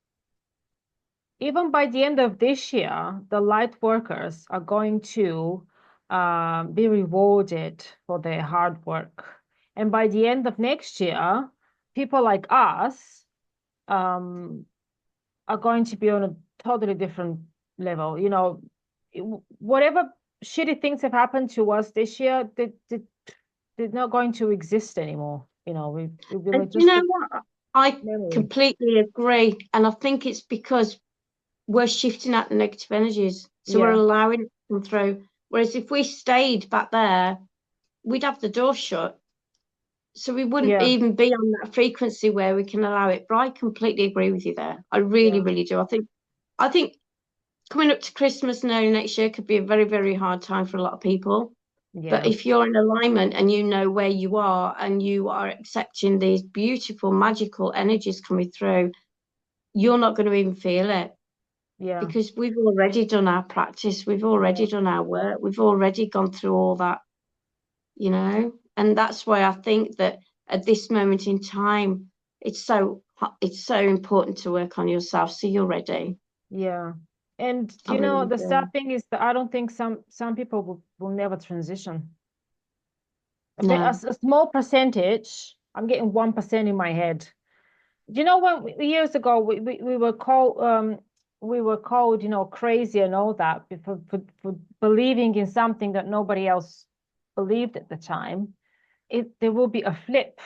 Even by the end of this year, the light workers are going to be rewarded for their hard work. And by the end of next year, people like us um, are going to be on a totally different level. You know, whatever shitty things have happened to us this year, they're not going to exist anymore. You know, we were And you just know a what? I memory. completely agree. And I think it's because we're shifting out the negative energies. So we're Yeah, allowing it to come through. Whereas if we stayed back there, we'd have the door shut. So we wouldn't yeah, even be on that frequency where we can allow it. But I completely agree with you there. I really, yeah, really do. I think coming up to Christmas and early next year could be a very, very hard time for a lot of people. But yeah, if you're in alignment and you know where you are and you are accepting these beautiful, magical energies coming through, you're not going to even feel it yeah, because we've already done our practice, we've already yeah, done our work, we've already gone through all that, you know. And that's why I think that at this moment in time, it's so important to work on yourself so you're ready. yeah. And I you know, really the sad do. thing is that I don't think some people will never transition. No. A small percentage, I'm getting 1% in my head. Do you know when years ago we were called, you know, crazy and all that for believing in something that nobody else believed at the time. There will be a flip.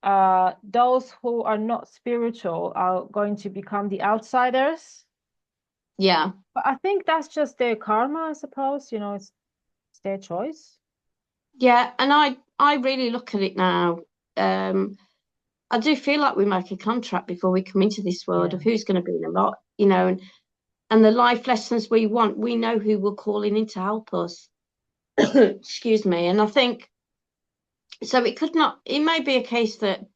Those who are not spiritual are going to become the outsiders. Yeah. But I think that's just their karma, I suppose. You know, it's their choice. Yeah. And I really look at it now. Um, I do feel like we make a contract before we come into this world Yeah, of who's going to be in a lot, you know, and the life lessons we want, we know who we're calling in to help us. Excuse me. And I think so it could not, it may be a case that,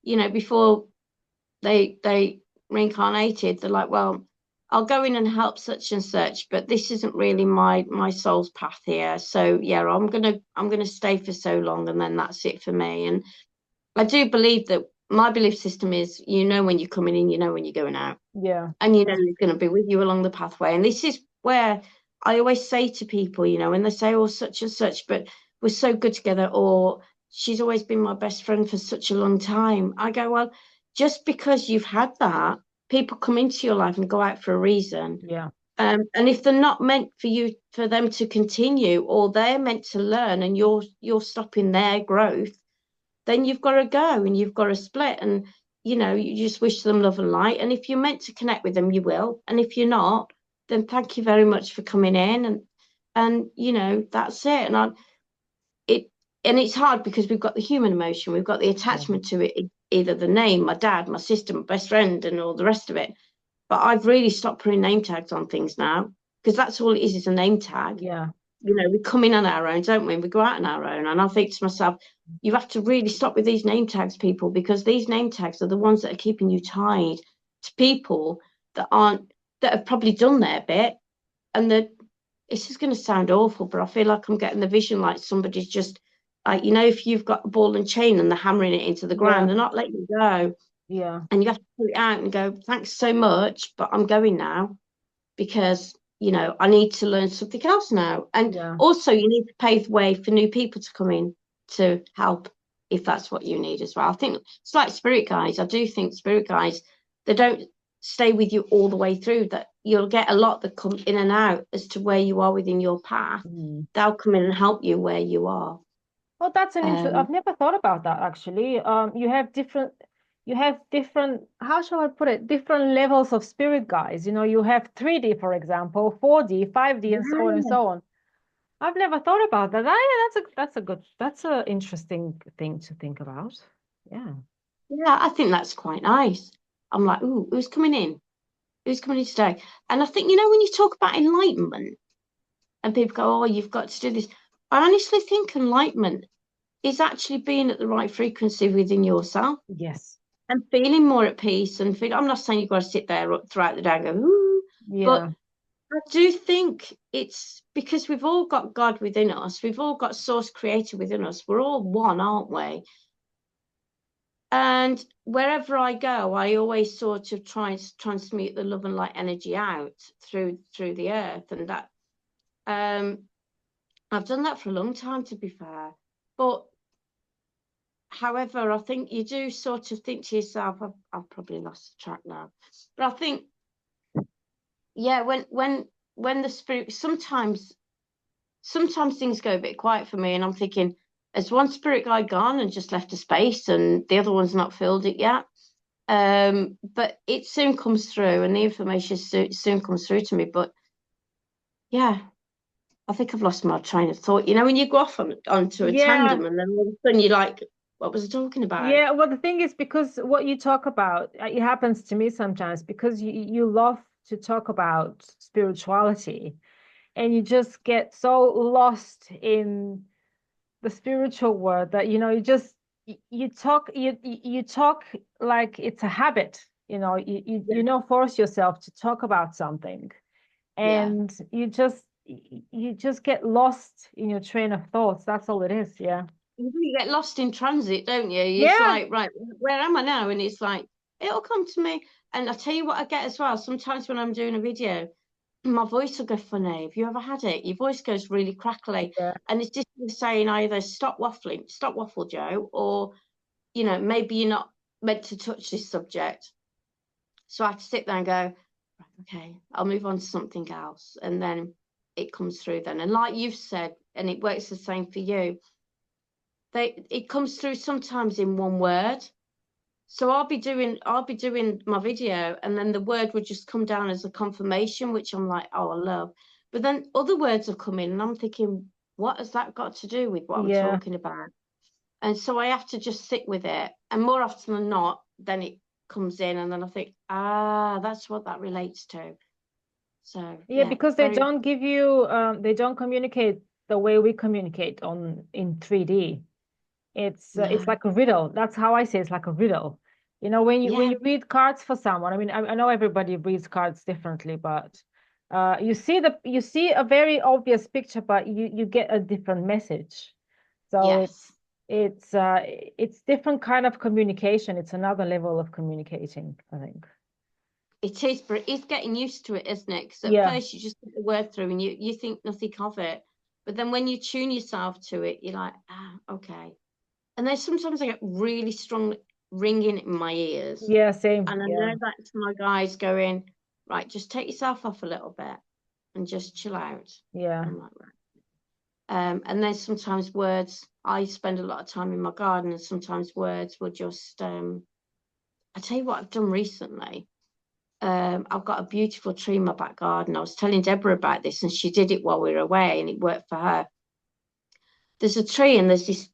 you know, before they reincarnated, they're like, well, I'll go in and help such and such, but this isn't really my soul's path here. So yeah, I'm gonna stay for so long and then that's it for me. And I do believe that my belief system is you know when you're coming in, you know when you're going out. yeah, And you know he's going to be with you along the pathway. And this is where I always say to people, you know, when they say, oh, such and such, but we're so good together, or she's always been my best friend for such a long time. I go, well, just because you've had that, people come into your life and go out for a reason. yeah, And if they're not meant for you, for them to continue, or they're meant to learn, and you're stopping their growth, then you've got to go and you've got to split. And, you know, you just wish them love and light. And if you're meant to connect with them, you will. And if you're not, then thank you very much for coming in. And you know, that's it. It, and it's hard because we've got the human emotion, we've got the yeah, attachment to it, either the name, my dad, my sister, my best friend, and all the rest of it. But I've really stopped putting name tags on things now because that's all it is a name tag. yeah, You know, we come in on our own, don't we? We go out on our own. And I think to myself, you have to really stop with these name tags, people, because these name tags are the ones that are keeping you tied to people that aren't, that have probably done their bit. And that it's just going to sound awful, but I feel like I'm getting the vision like somebody's just, like, you know, if you've got a ball and chain and they're hammering it into the ground, yeah, they're not letting you go. yeah, And you have to pull it out and go, thanks so much, but I'm going now because you know I need to learn something else now. And yeah. also you need to pave the way for new people to come in to help if that's what you need as well. I think it's like spirit guides. I do think spirit guides, they don't stay with you all the way through, that you'll get a lot that come in and out as to where you are within your path. Mm. They'll come in and help you where you are. Well, that's an interest. um I've never thought about that actually. You have different, how shall I put it, different levels of spirit guides. You know, you have 3D, for example, 4D, 5D, and so on and yeah, so on. I've never thought about that. That's a interesting thing to think about. Yeah. yeah, I think that's quite nice. I'm like, ooh, who's coming in today? And I think, you know, when you talk about enlightenment and people go, oh, you've got to do this. I honestly think enlightenment, is actually being at the right frequency within yourself Yes. and feeling more at peace and feel. I'm not saying you've got to sit there throughout the day and go, ooh, Yeah. but I do think it's because we've all got God within us. We've all got Source Creator within us. We're all one, aren't we? And wherever I go, I always sort of try and transmute the love and light energy out through the earth. And that I've done that for a long time, to be fair. But however, I think you do sort of think to yourself, I've probably lost the track now. But I think, yeah, when the spirit sometimes things go a bit quiet for me, and I'm thinking, has one spirit guide gone and just left a space, and the other one's not filled it yet? But it soon comes through, and the information soon comes through to me. But yeah, I think I've lost my train of thought. You know, when you go off onto a Yeah. tandem, and then all of a sudden you're like, what was I talking about? Yeah, well, the thing is, because what you talk about, it happens to me sometimes because you love to talk about spirituality and you just get so lost in the spiritual world that, you just you talk like it's a habit, Yeah, force yourself to talk about something yeah. and you just get lost in your train of thoughts. That's all it is. Yeah. You get lost in transit, don't you? It's Yeah. like, right, where am I now? And it's like, it'll come to me. And I tell you what I get as well. Sometimes when I'm doing a video, my voice will go funny. Have you ever had it? Your voice goes really crackly. Yeah. And it's just saying either stop waffle, Joe, or, maybe you're not meant to touch this subject. So I have to sit there and go, right, okay, I'll move on to something else. And then it comes through then. And like you've said, and it works the same for you, it comes through sometimes in one word. So I'll be doing my video, and then the word would just come down as a confirmation, which I'm like, oh, I love. But then other words will come in, and I'm thinking, what has that got to do with what I'm Yeah. talking about? And so I have to just sit with it. And more often than not, then it comes in, and then I think, that's what that relates to. So Yeah, yeah, because they very, don't give you they don't communicate the way we communicate on in 3D. It's no, like a riddle. That's how I say it's like a riddle. When yeah, you read cards for someone, I mean, I know everybody reads cards differently, but you see a very obvious picture, but you get a different message. So yes. it's different kind of communication. It's another level of communicating, I think. It is, but it's getting used to it, isn't it? Because at Yeah, first you just put the word through and you think nothing of it. But then when you tune yourself to it, you're like, okay. And then sometimes I get really strong ringing in my ears. yeah, same. And I Yeah, know that's my guys going, right, just take yourself off a little bit and just chill out. yeah. I'm like, right. And then sometimes words, I spend a lot of time in my garden, and sometimes words will just, I tell you what I've done recently. I've got a beautiful tree in my back garden. I was telling Deborah about this, and she did it while we were away, and it worked for her. There's a tree, and there's this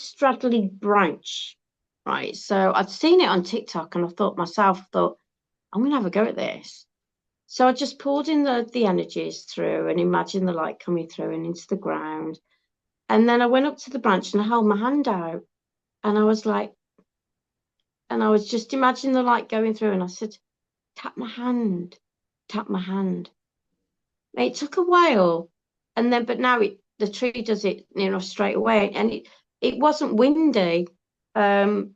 straddling branch, right? So I'd seen it on TikTok, and I thought, I'm gonna have a go at this. So I just pulled in the energies through and imagined the light coming through and into the ground. And then I went up to the branch and I held my hand out, and I was like, and I was just imagining the light going through, and I said, tap my hand, tap my hand. It took a while, and then but now the tree does it, straight away, and it wasn't windy. And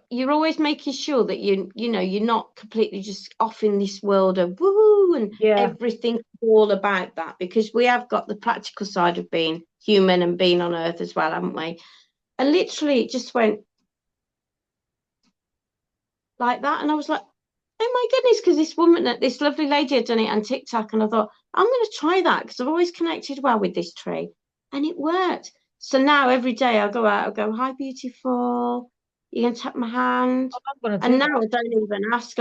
you're always making sure that you're not completely just off in this world of woohoo and Yeah. everything all about that, because we have got the practical side of being human and being on earth as well, haven't we? And literally it just went like that, and I was like, oh my goodness, because this lovely lady had done it on TikTok, and I thought, I'm going to try that because I've always connected well with this tree, and it worked. So now every day I go out, I go, hi, beautiful. You can tap my hand. I'm gonna And do now that. I don't even ask.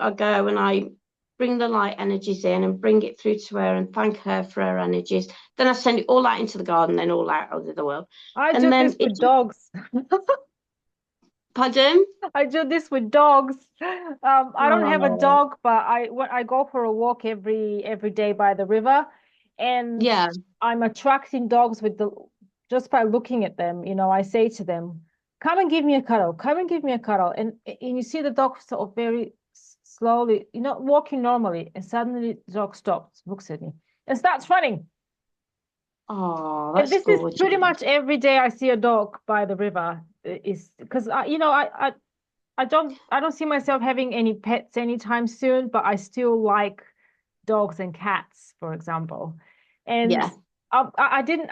I go and I bring the light energies in and bring it through to her and thank her for her energies. Then I send it all out into the garden, then all out over the world. I And do then this with dogs. pardon? I do this with dogs. I don't have a Oh, dog, but I go for a walk every day by the river, and yeah, I'm attracting dogs with the just by looking at them, I say to them, come and give me a cuddle, come and give me a cuddle. And you see the dog sort of very slowly, walking normally, and suddenly the dog stops, looks at me, and starts running. Oh, And that's this is gorgeous. pretty much every day I see a dog by the river. Is because I don't see myself having any pets anytime soon, but I still like dogs and cats, for example. And Yeah.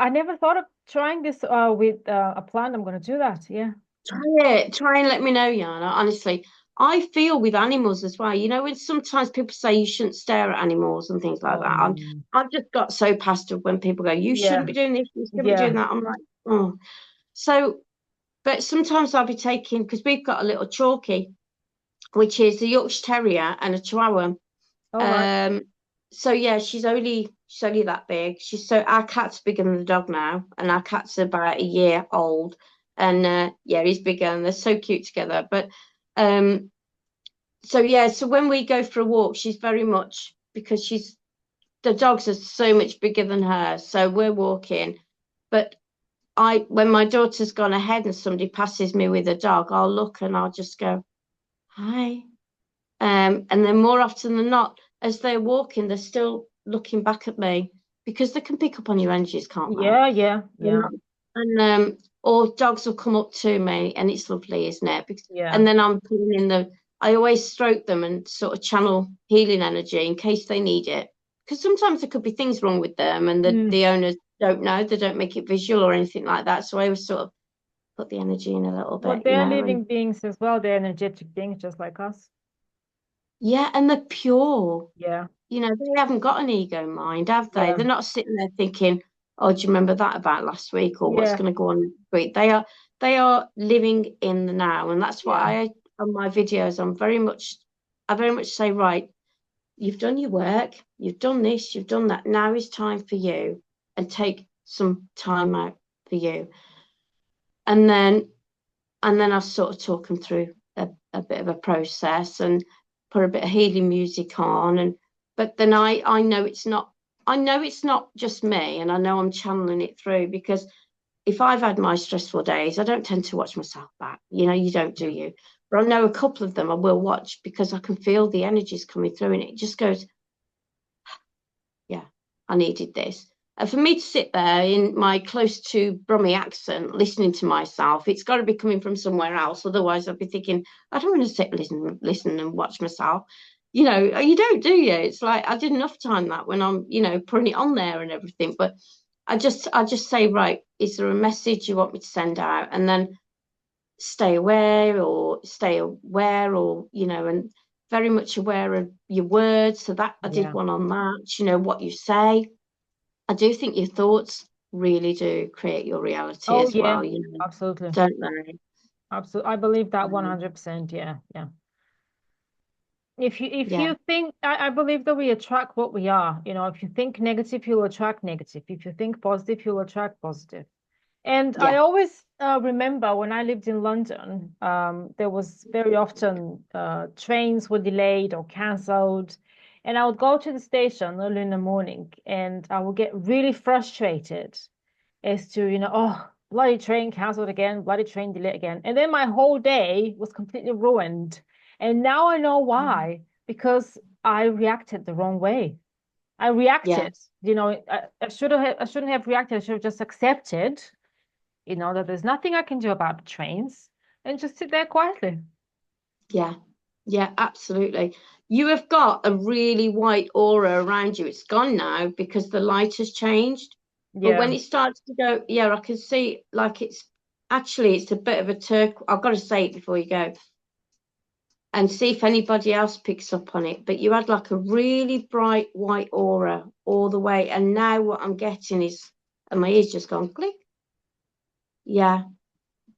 I never thought of trying this with a plant. I'm going to do that. Yeah. Try it. Try and let me know, Yana. Honestly, I feel with animals as well. You know, when sometimes people say you shouldn't stare at animals and things like Oh, that. no. I've just got so past it when people go, you shouldn't Yeah. be doing this, you shouldn't be doing Yeah. that. I'm like, oh. So, but sometimes I'll be taking, because we've got a little Chalky, which is a Yorkshire Terrier and a Chihuahua. All right. Um, so yeah, she's only that big. Our cat's bigger than the dog now, and our cat's about a year old. And yeah, he's bigger, and they're so cute together. But um, so yeah, so when we go for a walk, she's very much because she's the dogs are so much bigger than her. So we're walking, but when my daughter's gone ahead and somebody passes me with a dog, I'll look and I'll just go, hi. And then more often than not, as they're walking, they're still looking back at me because they can pick up on your energies, can't they? Yeah. Yeah. And, Yeah. or dogs will come up to me, and it's lovely, isn't it? Yeah. And then I'm putting in I always stroke them and sort of channel healing energy in case they need it. Because sometimes there could be things wrong with them, and Mm. the owners don't know, they don't make it visual or anything like that. So I always sort of put the energy in a little Well, bit, they're and living beings as well. They're energetic beings just like us. yeah, and they're pure. Yeah. You know, they haven't got an ego mind, have they? Yeah. They're not sitting there thinking, "Oh, do you remember that about last week, or what's Yeah. going to go on next week?" They are living in the now, and that's what Yeah. I on my videos. I very much say, right, you've done your work, you've done this, you've done that. Now is time for you, and take some time out for you, and then I'll sort of talk them through a bit of a process and put a bit of healing music on. And but then I know it's not just me, and I know I'm channeling it through because if I've had my stressful days, I don't tend to watch myself back. You know, you don't, do Yeah. you? But I know a couple of them I will watch because I can feel the energies coming through, and it just goes, yeah, I needed this. And for me to sit there in my close to Brummie accent, listening to myself, it's got to be coming from somewhere else. Otherwise, I'd be thinking, I don't want to sit, listen, and watch myself. You know, you don't, do you? It's like I did enough time that when I'm, putting it on there and everything. But I just say, right, is there a message you want me to send out? And then stay aware or stay aware, or and very much aware of your words. So that I did Yeah. one on that, what you say. I do think your thoughts really do create your reality Oh, as yeah. well, Absolutely. don't they? Absolutely. I believe that Um, 100%. Yeah. Yeah. If you yeah, think, I believe that we attract what we are. If you think negative, you'll attract negative. If you think positive, you'll attract positive. And I yeah, always remember when I lived in London, there was very often trains were delayed or cancelled. And I would go to the station early in the morning and I would get really frustrated as to, oh, bloody train cancelled again, bloody train delayed again. And then my whole day was completely ruined. And now I know why, because I reacted the wrong way. I yeah, reacted, I shouldn't have reacted. I should have just accepted, that there's nothing I can do about the trains and just sit there quietly. yeah, yeah, absolutely. You have got a really white aura around you. It's gone now because the light has changed. But when Yeah. it starts to go, yeah, I can see like it's a bit of a turquoise. I've got to say it before you go and see if anybody else picks up on it. But you had like a really bright white aura all the way. And now what I'm getting is, and my ears just gone click. Yeah,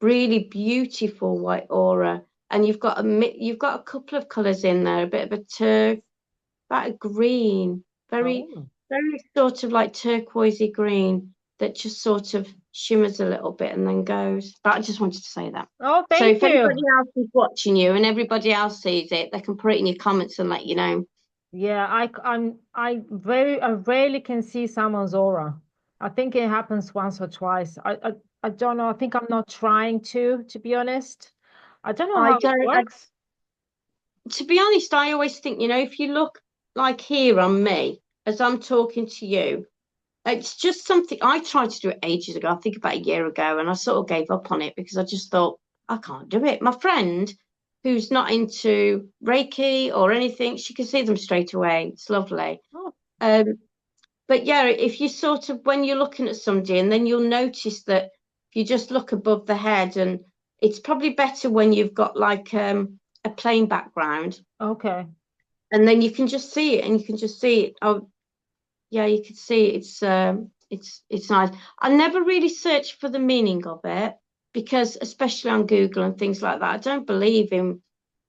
really beautiful white aura. And you've got a couple of colours in there, a bit of a about a green, very, Oh. very sort of like turquoisey green that just sort of shimmers a little bit and then goes. But I just wanted to say that. Oh, So thank if anybody you. else is watching you and everybody else sees it, they can put it in your comments and let you know. Yeah, I rarely can see someone's aura. I think it happens once or twice. I don't know. I think I'm not trying to be honest. I don't know I how it don't, works. to be honest, I always think, if you look like here on me, as I'm talking to you, it's just something I tried to do it ages ago. I think about a year ago, and I sort of gave up on it because I just thought, I can't do it. My friend, who's not into Reiki or anything, she can see them straight away. It's lovely. Oh, Um, but yeah, if you sort of, when you're looking at somebody, and then you'll notice that if you just look above the head, and it's probably better when you've got like a plain background, okay. and then you can just see it, and you can just see it. Oh, yeah, you can see it. It's nice. I never really searched for the meaning of it because, especially on Google and things like that, I don't believe in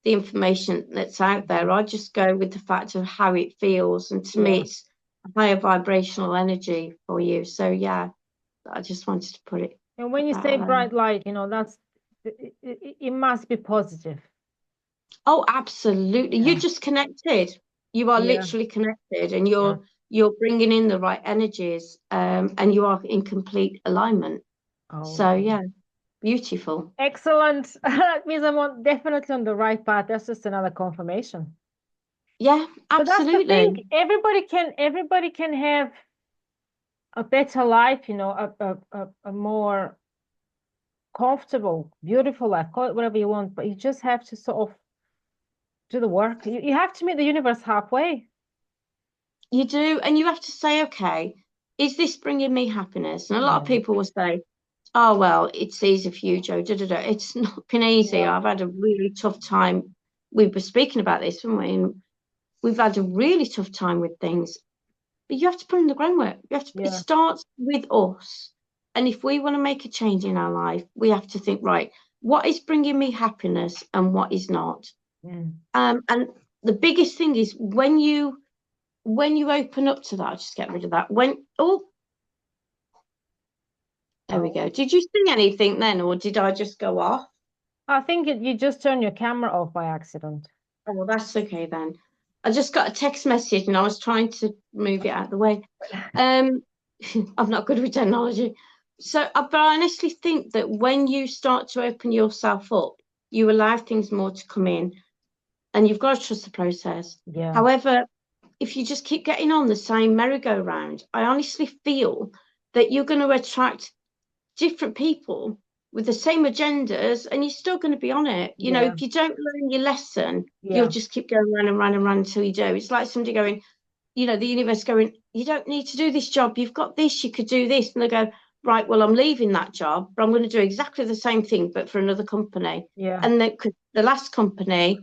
the information that's out there. I just go with the fact of how it feels, and to me, Yeah. it's a higher vibrational energy for you. So yeah, I just wanted to And when put you that say out there. bright light, that's it must be positive. Oh, absolutely. You're Yeah. just connected. You are Yeah. literally connected, and Yeah. you're bringing in the right energies, and you are in complete alignment. So Okay. yeah, beautiful. Excellent. That means definitely on the right path. That's just another confirmation. Yeah, But that's the thing. absolutely. Everybody can have a better life, a more comfortable, beautiful life, call it whatever you want, but you just have to sort of do the work. You have to meet the universe halfway. You do, and you have to say, okay, is this bringing me happiness? And a lot of Yeah. people will say, oh well, it's easy for you, Joe. Da, da, da. It's not been easy. Yeah. I've had a really tough time. We were speaking about this, weren't we? And we've had a really tough time with things. But you have to put in the groundwork. It Yeah. starts with us. And if we want to make a change in our life, we have to think, right, what is bringing me happiness and what is not? Mm. And the biggest thing is when you open up to that, I'll just get rid of that. There we Oh. go. Did you sing anything then, or did I just go off? I think you just turn your camera off by accident. Oh, well, that's okay then. I just got a text message and I was trying to move it out of the way. Um, I'm not good with technology. So, but I honestly think that when you start to open yourself up, you allow things more to come in, and you've got to trust the process. Yeah. However, if you just keep getting on the same merry-go-round, I honestly feel that you're going to attract different people with the same agendas, and you're still going to be on it. Yeah. If you don't learn your lesson, you'll Yeah. just keep going round and round and round until you do. It's like somebody going, the universe going, you don't need to do this job. You've got this, you could do this. And they go, right, well, I'm leaving that job, but I'm going to do exactly the same thing, but for another company. Yeah. And then the last company,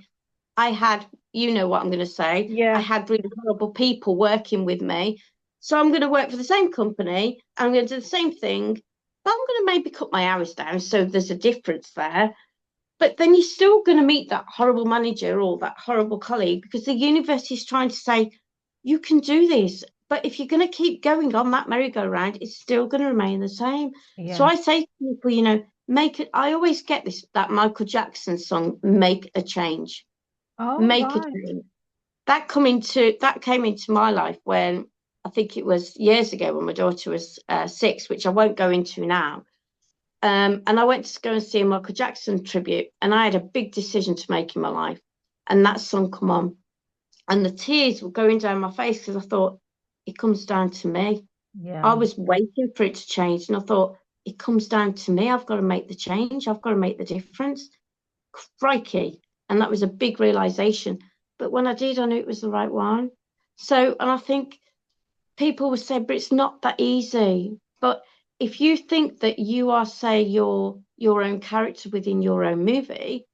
I had, what I'm going to say, I Yeah. had really horrible people working with me. So I'm going to work for the same company. I'm going to do the same thing, but I'm going to maybe cut my hours down. So there's a difference there. But then you're still going to meet that horrible manager or that horrible colleague because the universe is trying to say, you can do this. But if you're going to keep going on that merry-go-round, it's still going to remain the same. So Yeah. I say to people, make it. I always get that Michael Jackson song, Make a Change. Oh, Make a right. change. That came into my life when I think it was years ago when my daughter was 6, which I won't go into now. And I went to go and see a Michael Jackson tribute, and I had a big decision to make in my life. And that song come on, and the tears were going down my face because I thought, it comes down to me. I Yeah. was waiting for it to change, and I thought, it comes down to me. I've got to make the change. I've got to make the difference. Crikey. And that was a big realization. But when I did, I knew it was the right one. So, and I think people would say, but it's not that easy. But if you think that you are, say, your own character within your own movie,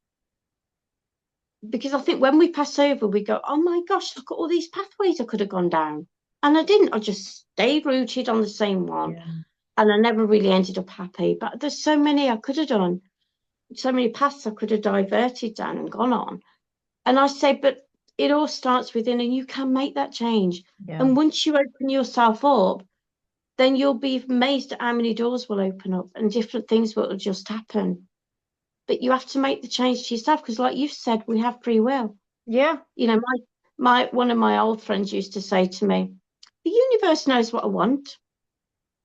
because I think when we pass over, we go, oh my gosh, look at all these pathways I could have gone down. And I didn't. I just stayed rooted on the same one. Yeah. And I never really ended up happy. But there's so many I could have done, so many paths I could have diverted down and gone on. And I say, but it all starts within, and you can make that change. Yeah. And once you open yourself up, then you'll be amazed at how many doors will open up and different things will just happen. But you have to make the change to yourself because, like you've said, we have free will. Yeah. My one of my old friends used to say to me, "The universe knows what I want."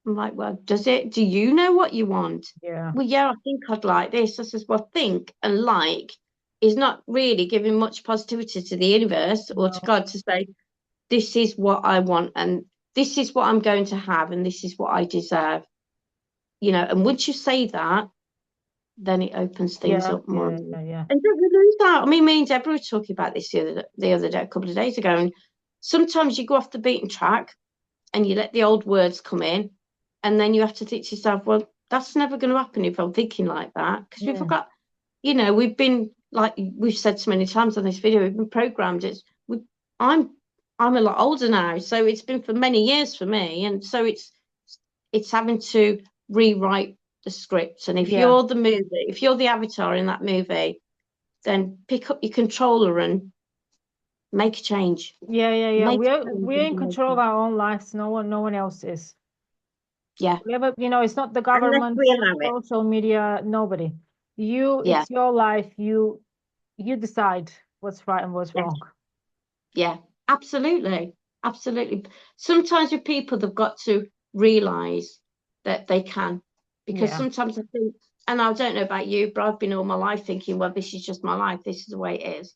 I'm like, well, does it? Do you know what you want? Yeah. Well, yeah, I think I'd like this. I says, well, think and like is not really giving much positivity to the universe or to No. God to say, this is what I want and this is what I'm going to have and this is what I deserve. And once you say that, then it opens things Yeah. up more Yeah. and more. Yeah. Yeah. And don't we lose that? I mean, me and Deborah were talking about this the other day, a couple of days ago, and sometimes you go off the beaten track and you let the old words come in, and then you have to think to yourself, well, that's never going to happen if I'm thinking like that, because we've Mm. got, we've been, like we've said so many times on this video, we've been programmed. I'm I'm a lot older now, so it's been for many years for me, and so it's having to rewrite the script. And Yeah. if you're the avatar in that movie, then pick up your controller and make a change. Yeah. Yeah. Yeah. Make We're a change we're and in make control of it. our own lives. No one else is. Yeah, Whatever, it's not the unless government, we allow it. social media, nobody. Yeah, It's your life. You decide what's right and what's yeah, wrong. yeah, absolutely, absolutely. Sometimes with people, they've got to realize that they can, because Yeah. sometimes I think, and I don't know about you, but I've been all my life thinking, well, this is just my life, this is the way it is.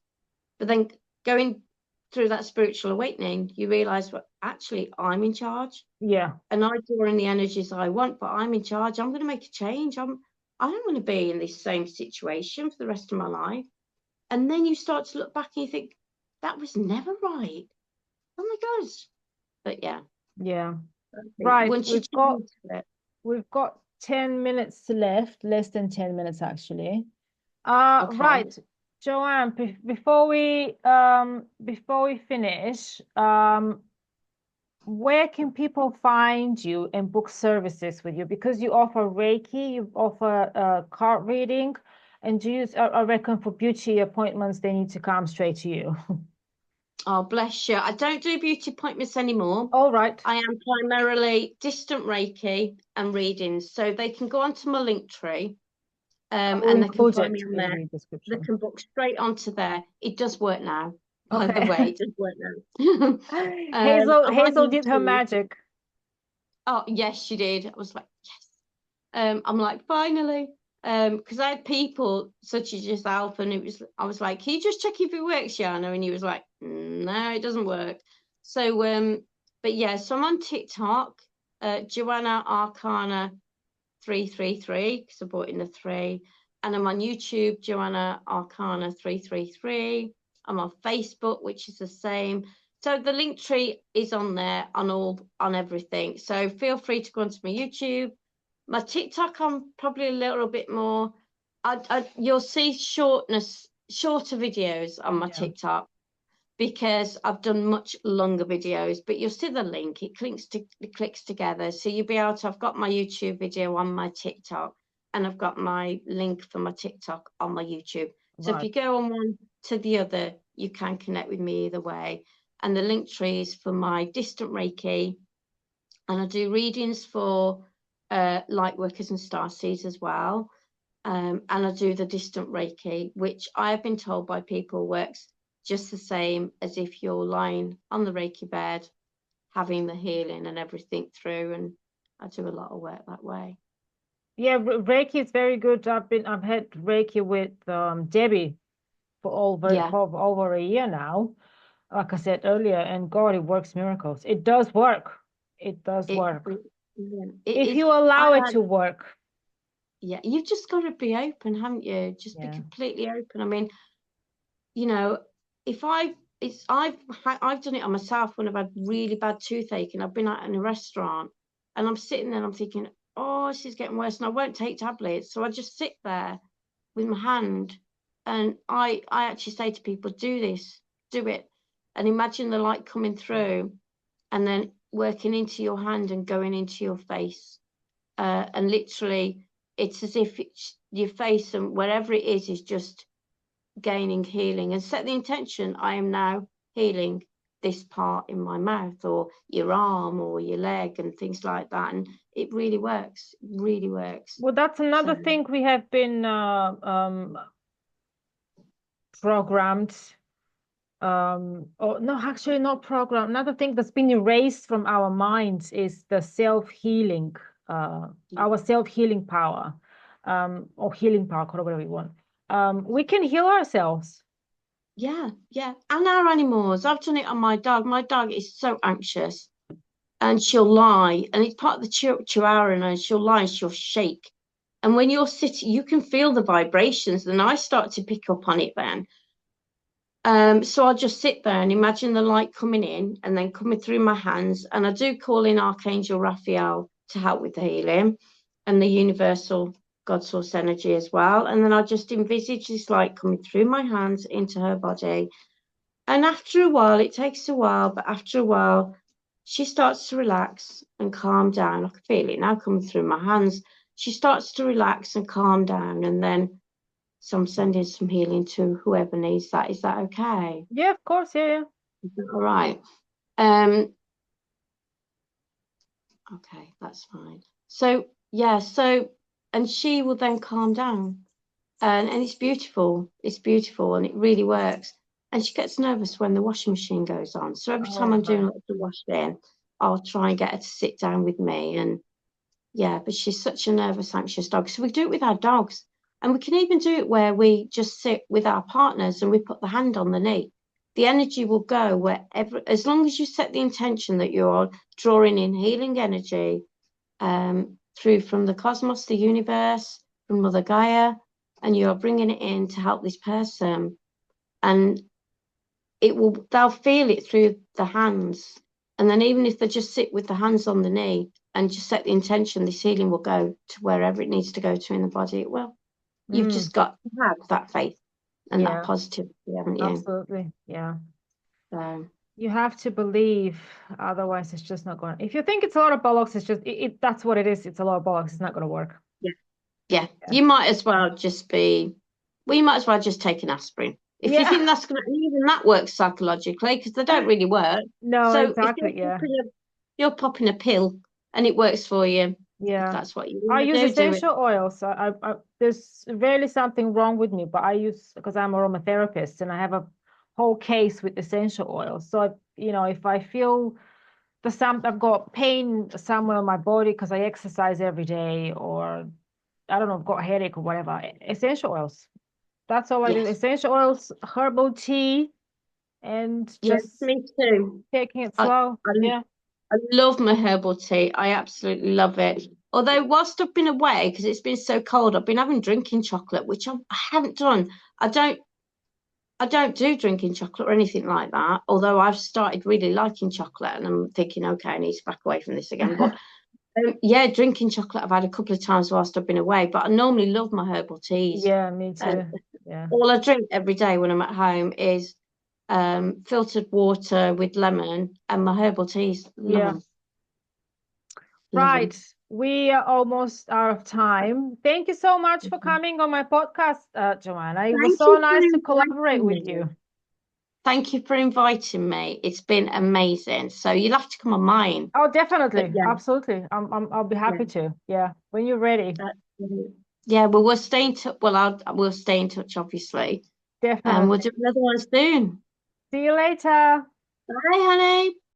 But then going through that spiritual awakening, you realize, well, actually, I'm in charge, Yeah. and I draw in the energies I want, but I'm in charge. I'm going to make a change. I don't want to be in this same situation for the rest of my life. And then you start to look back and you think, that was never right. Oh my gosh. But yeah, Yeah. I think Right. once you We've tune got into it, we've got 10 minutes left, less than 10 minutes actually. okay. Right. Joanne, before we finish, where can people find you and book services with you? Because you offer Reiki, you offer card reading, and do you, I reckon for beauty appointments, they need to come straight to you. Oh, bless you. I don't do beauty appointments anymore. All right. I am primarily distant Reiki and readings. So they can go onto my link tree, I will and they can include find it me on in there. the They description. can book straight onto there. It does work now, by the Okay. way. It does work now. I'm on Hazel did her YouTube. magic. Oh, yes, she did. I was like, yes. I'm like, finally. Because I had people such as yourself, and I was like, can you just check if it works, Yana? And he was like, no, it doesn't work. So, but yeah, so I'm on TikTok, Joanna Arcana 333, because I brought in the three. And I'm on YouTube, Joanna Arcana 333. I'm on Facebook, which is the same. So the link tree is on there on everything. So feel free to go onto my YouTube. My TikTok, I'm probably a little bit more. You'll see shorter videos on my Yeah. TikTok, because I've done much longer videos, but you'll see the link. It clicks together. So you'll be able to, I've got my YouTube video on my TikTok, and I've got my link for my TikTok on my YouTube. So if Right. you go on one to the other, you can connect with me either way. And the link tree is for my distant Reiki, and I do readings for light workers and starseeds as well. And I do the distant Reiki, which I have been told by people works just the same as if you're lying on the Reiki bed, having the healing and everything through. And I do a lot of work that way. Yeah, Reiki is very good. I've had Reiki with Debbie Yeah, for over a year now. Like I said earlier, and God, it works miracles. It does work. It does it, work. yeah, it If is. you I allow it had, to work. yeah, you've just got to be open, haven't you? Just be Yeah. completely open. I mean, you know, if I've done it on myself when I've had really bad toothache, and I've been out in a restaurant, and I'm sitting there and I'm thinking, oh, this is getting worse, and I won't take tablets. So I just sit there with my hand, and I actually say to people, do this, do it, and imagine the light coming through and then working into your hand and going into your face. And literally it's as if your face and wherever it is just gaining healing, and set the intention, I am now healing this part in my mouth or your arm or your leg and things like that, and it really works. Well, that's So another thing we have been programmed Oh no, actually not program. Another thing that's been erased from our minds is the self-healing, uh, our self-healing power, or healing power, call it whatever you want. We can heal ourselves. Yeah, yeah. And our animals. I've done it on my dog. My dog is so anxious and she'll lie. And it's part of the chihuahua in her. And she'll lie and she'll shake. And when you're sitting, you can feel the vibrations. And I start to pick up on it then. So I'll just sit there and imagine the light coming in and then coming through my hands. And I do call in Archangel Raphael to help with the healing and the universal God source energy as well. And then I just envisage this light coming through my hands into her body. And after a while, it takes a while, but after a while, she starts to relax and calm down. I can feel it now coming through my hands. She starts to relax and calm down. And then, so I'm sending some healing to whoever needs that. Is that okay? Yeah, of course. Yeah, yeah. Is that all right? Um, okay, that's fine. So, yeah, so, and she will then calm down. And it's beautiful. It's beautiful and it really works. And she gets nervous when the washing machine goes on. So every time Oh, I'm doing right. lots of washing, I'll try and get her to sit down with me. And yeah, but she's such a nervous, anxious dog. So we do it with our dogs. And we can even do it where we just sit with our partners and we put the hand on the knee. The energy will go wherever, as long as you set the intention that you're drawing in healing energy through from the cosmos, the universe, from Mother Gaia, and you're bringing it in to help this person. And they'll feel it through the hands. And then even if they just sit with the hands on the knee and just set the intention, this healing will go to wherever it needs to go to in the body, it will. You've Mm, just got to have that faith and that yeah, positivity, haven't you? absolutely. Yeah. So, You have to believe, otherwise it's just not going. If you think it's a lot of bollocks, it's just that's what it is. It's a lot of bollocks. It's not going to work. yeah. Yeah. Yeah. You might as well just be, well, you might as well just take an aspirin. If you Yeah. think that's going to, even that works psychologically, because they don't really work. No, So if exactly. Yeah. you're popping a pill and it works for you, if Yeah. that's what you I want use to do, do it. essential oils. There's rarely something wrong with me, but I use because I'm aromatherapist and I have a whole case with essential oils. So, if I feel I've got pain somewhere on my body because I exercise every day, or I don't know, I've got a headache or whatever, essential oils. That's all I do. Yes. Essential oils, herbal tea, and Yes, just me too. taking it I, slow. I, Yeah. I love my herbal tea. I absolutely love it. Although whilst I've been away, because it's been so cold, I've been having drinking chocolate, which I haven't done. I don't I don't do drinking chocolate or anything like that, although I've started really liking chocolate and I'm thinking, okay, I need to back away from this again. But yeah, drinking chocolate I've had a couple of times whilst I've been away, but I normally love my herbal teas. Yeah, me And too. Yeah. all I drink every day when I'm at home is filtered water with lemon and my herbal teas. Love Yeah. them. Love Right. them. We are almost out of time. Thank you so much for coming on my podcast, Joanna. It was Thank so you for nice to collaborate inviting with me. you. Thank you for inviting me. It's been amazing. So you'll have to come on mine. Oh, But definitely. yeah, Absolutely. I'll be yeah. happy to. Yeah. When you're ready. That's brilliant. Yeah, well, we'll stay in touch. Well, we'll stay in touch, obviously. And we'll Definitely. do another one soon. See you later. Bye, honey.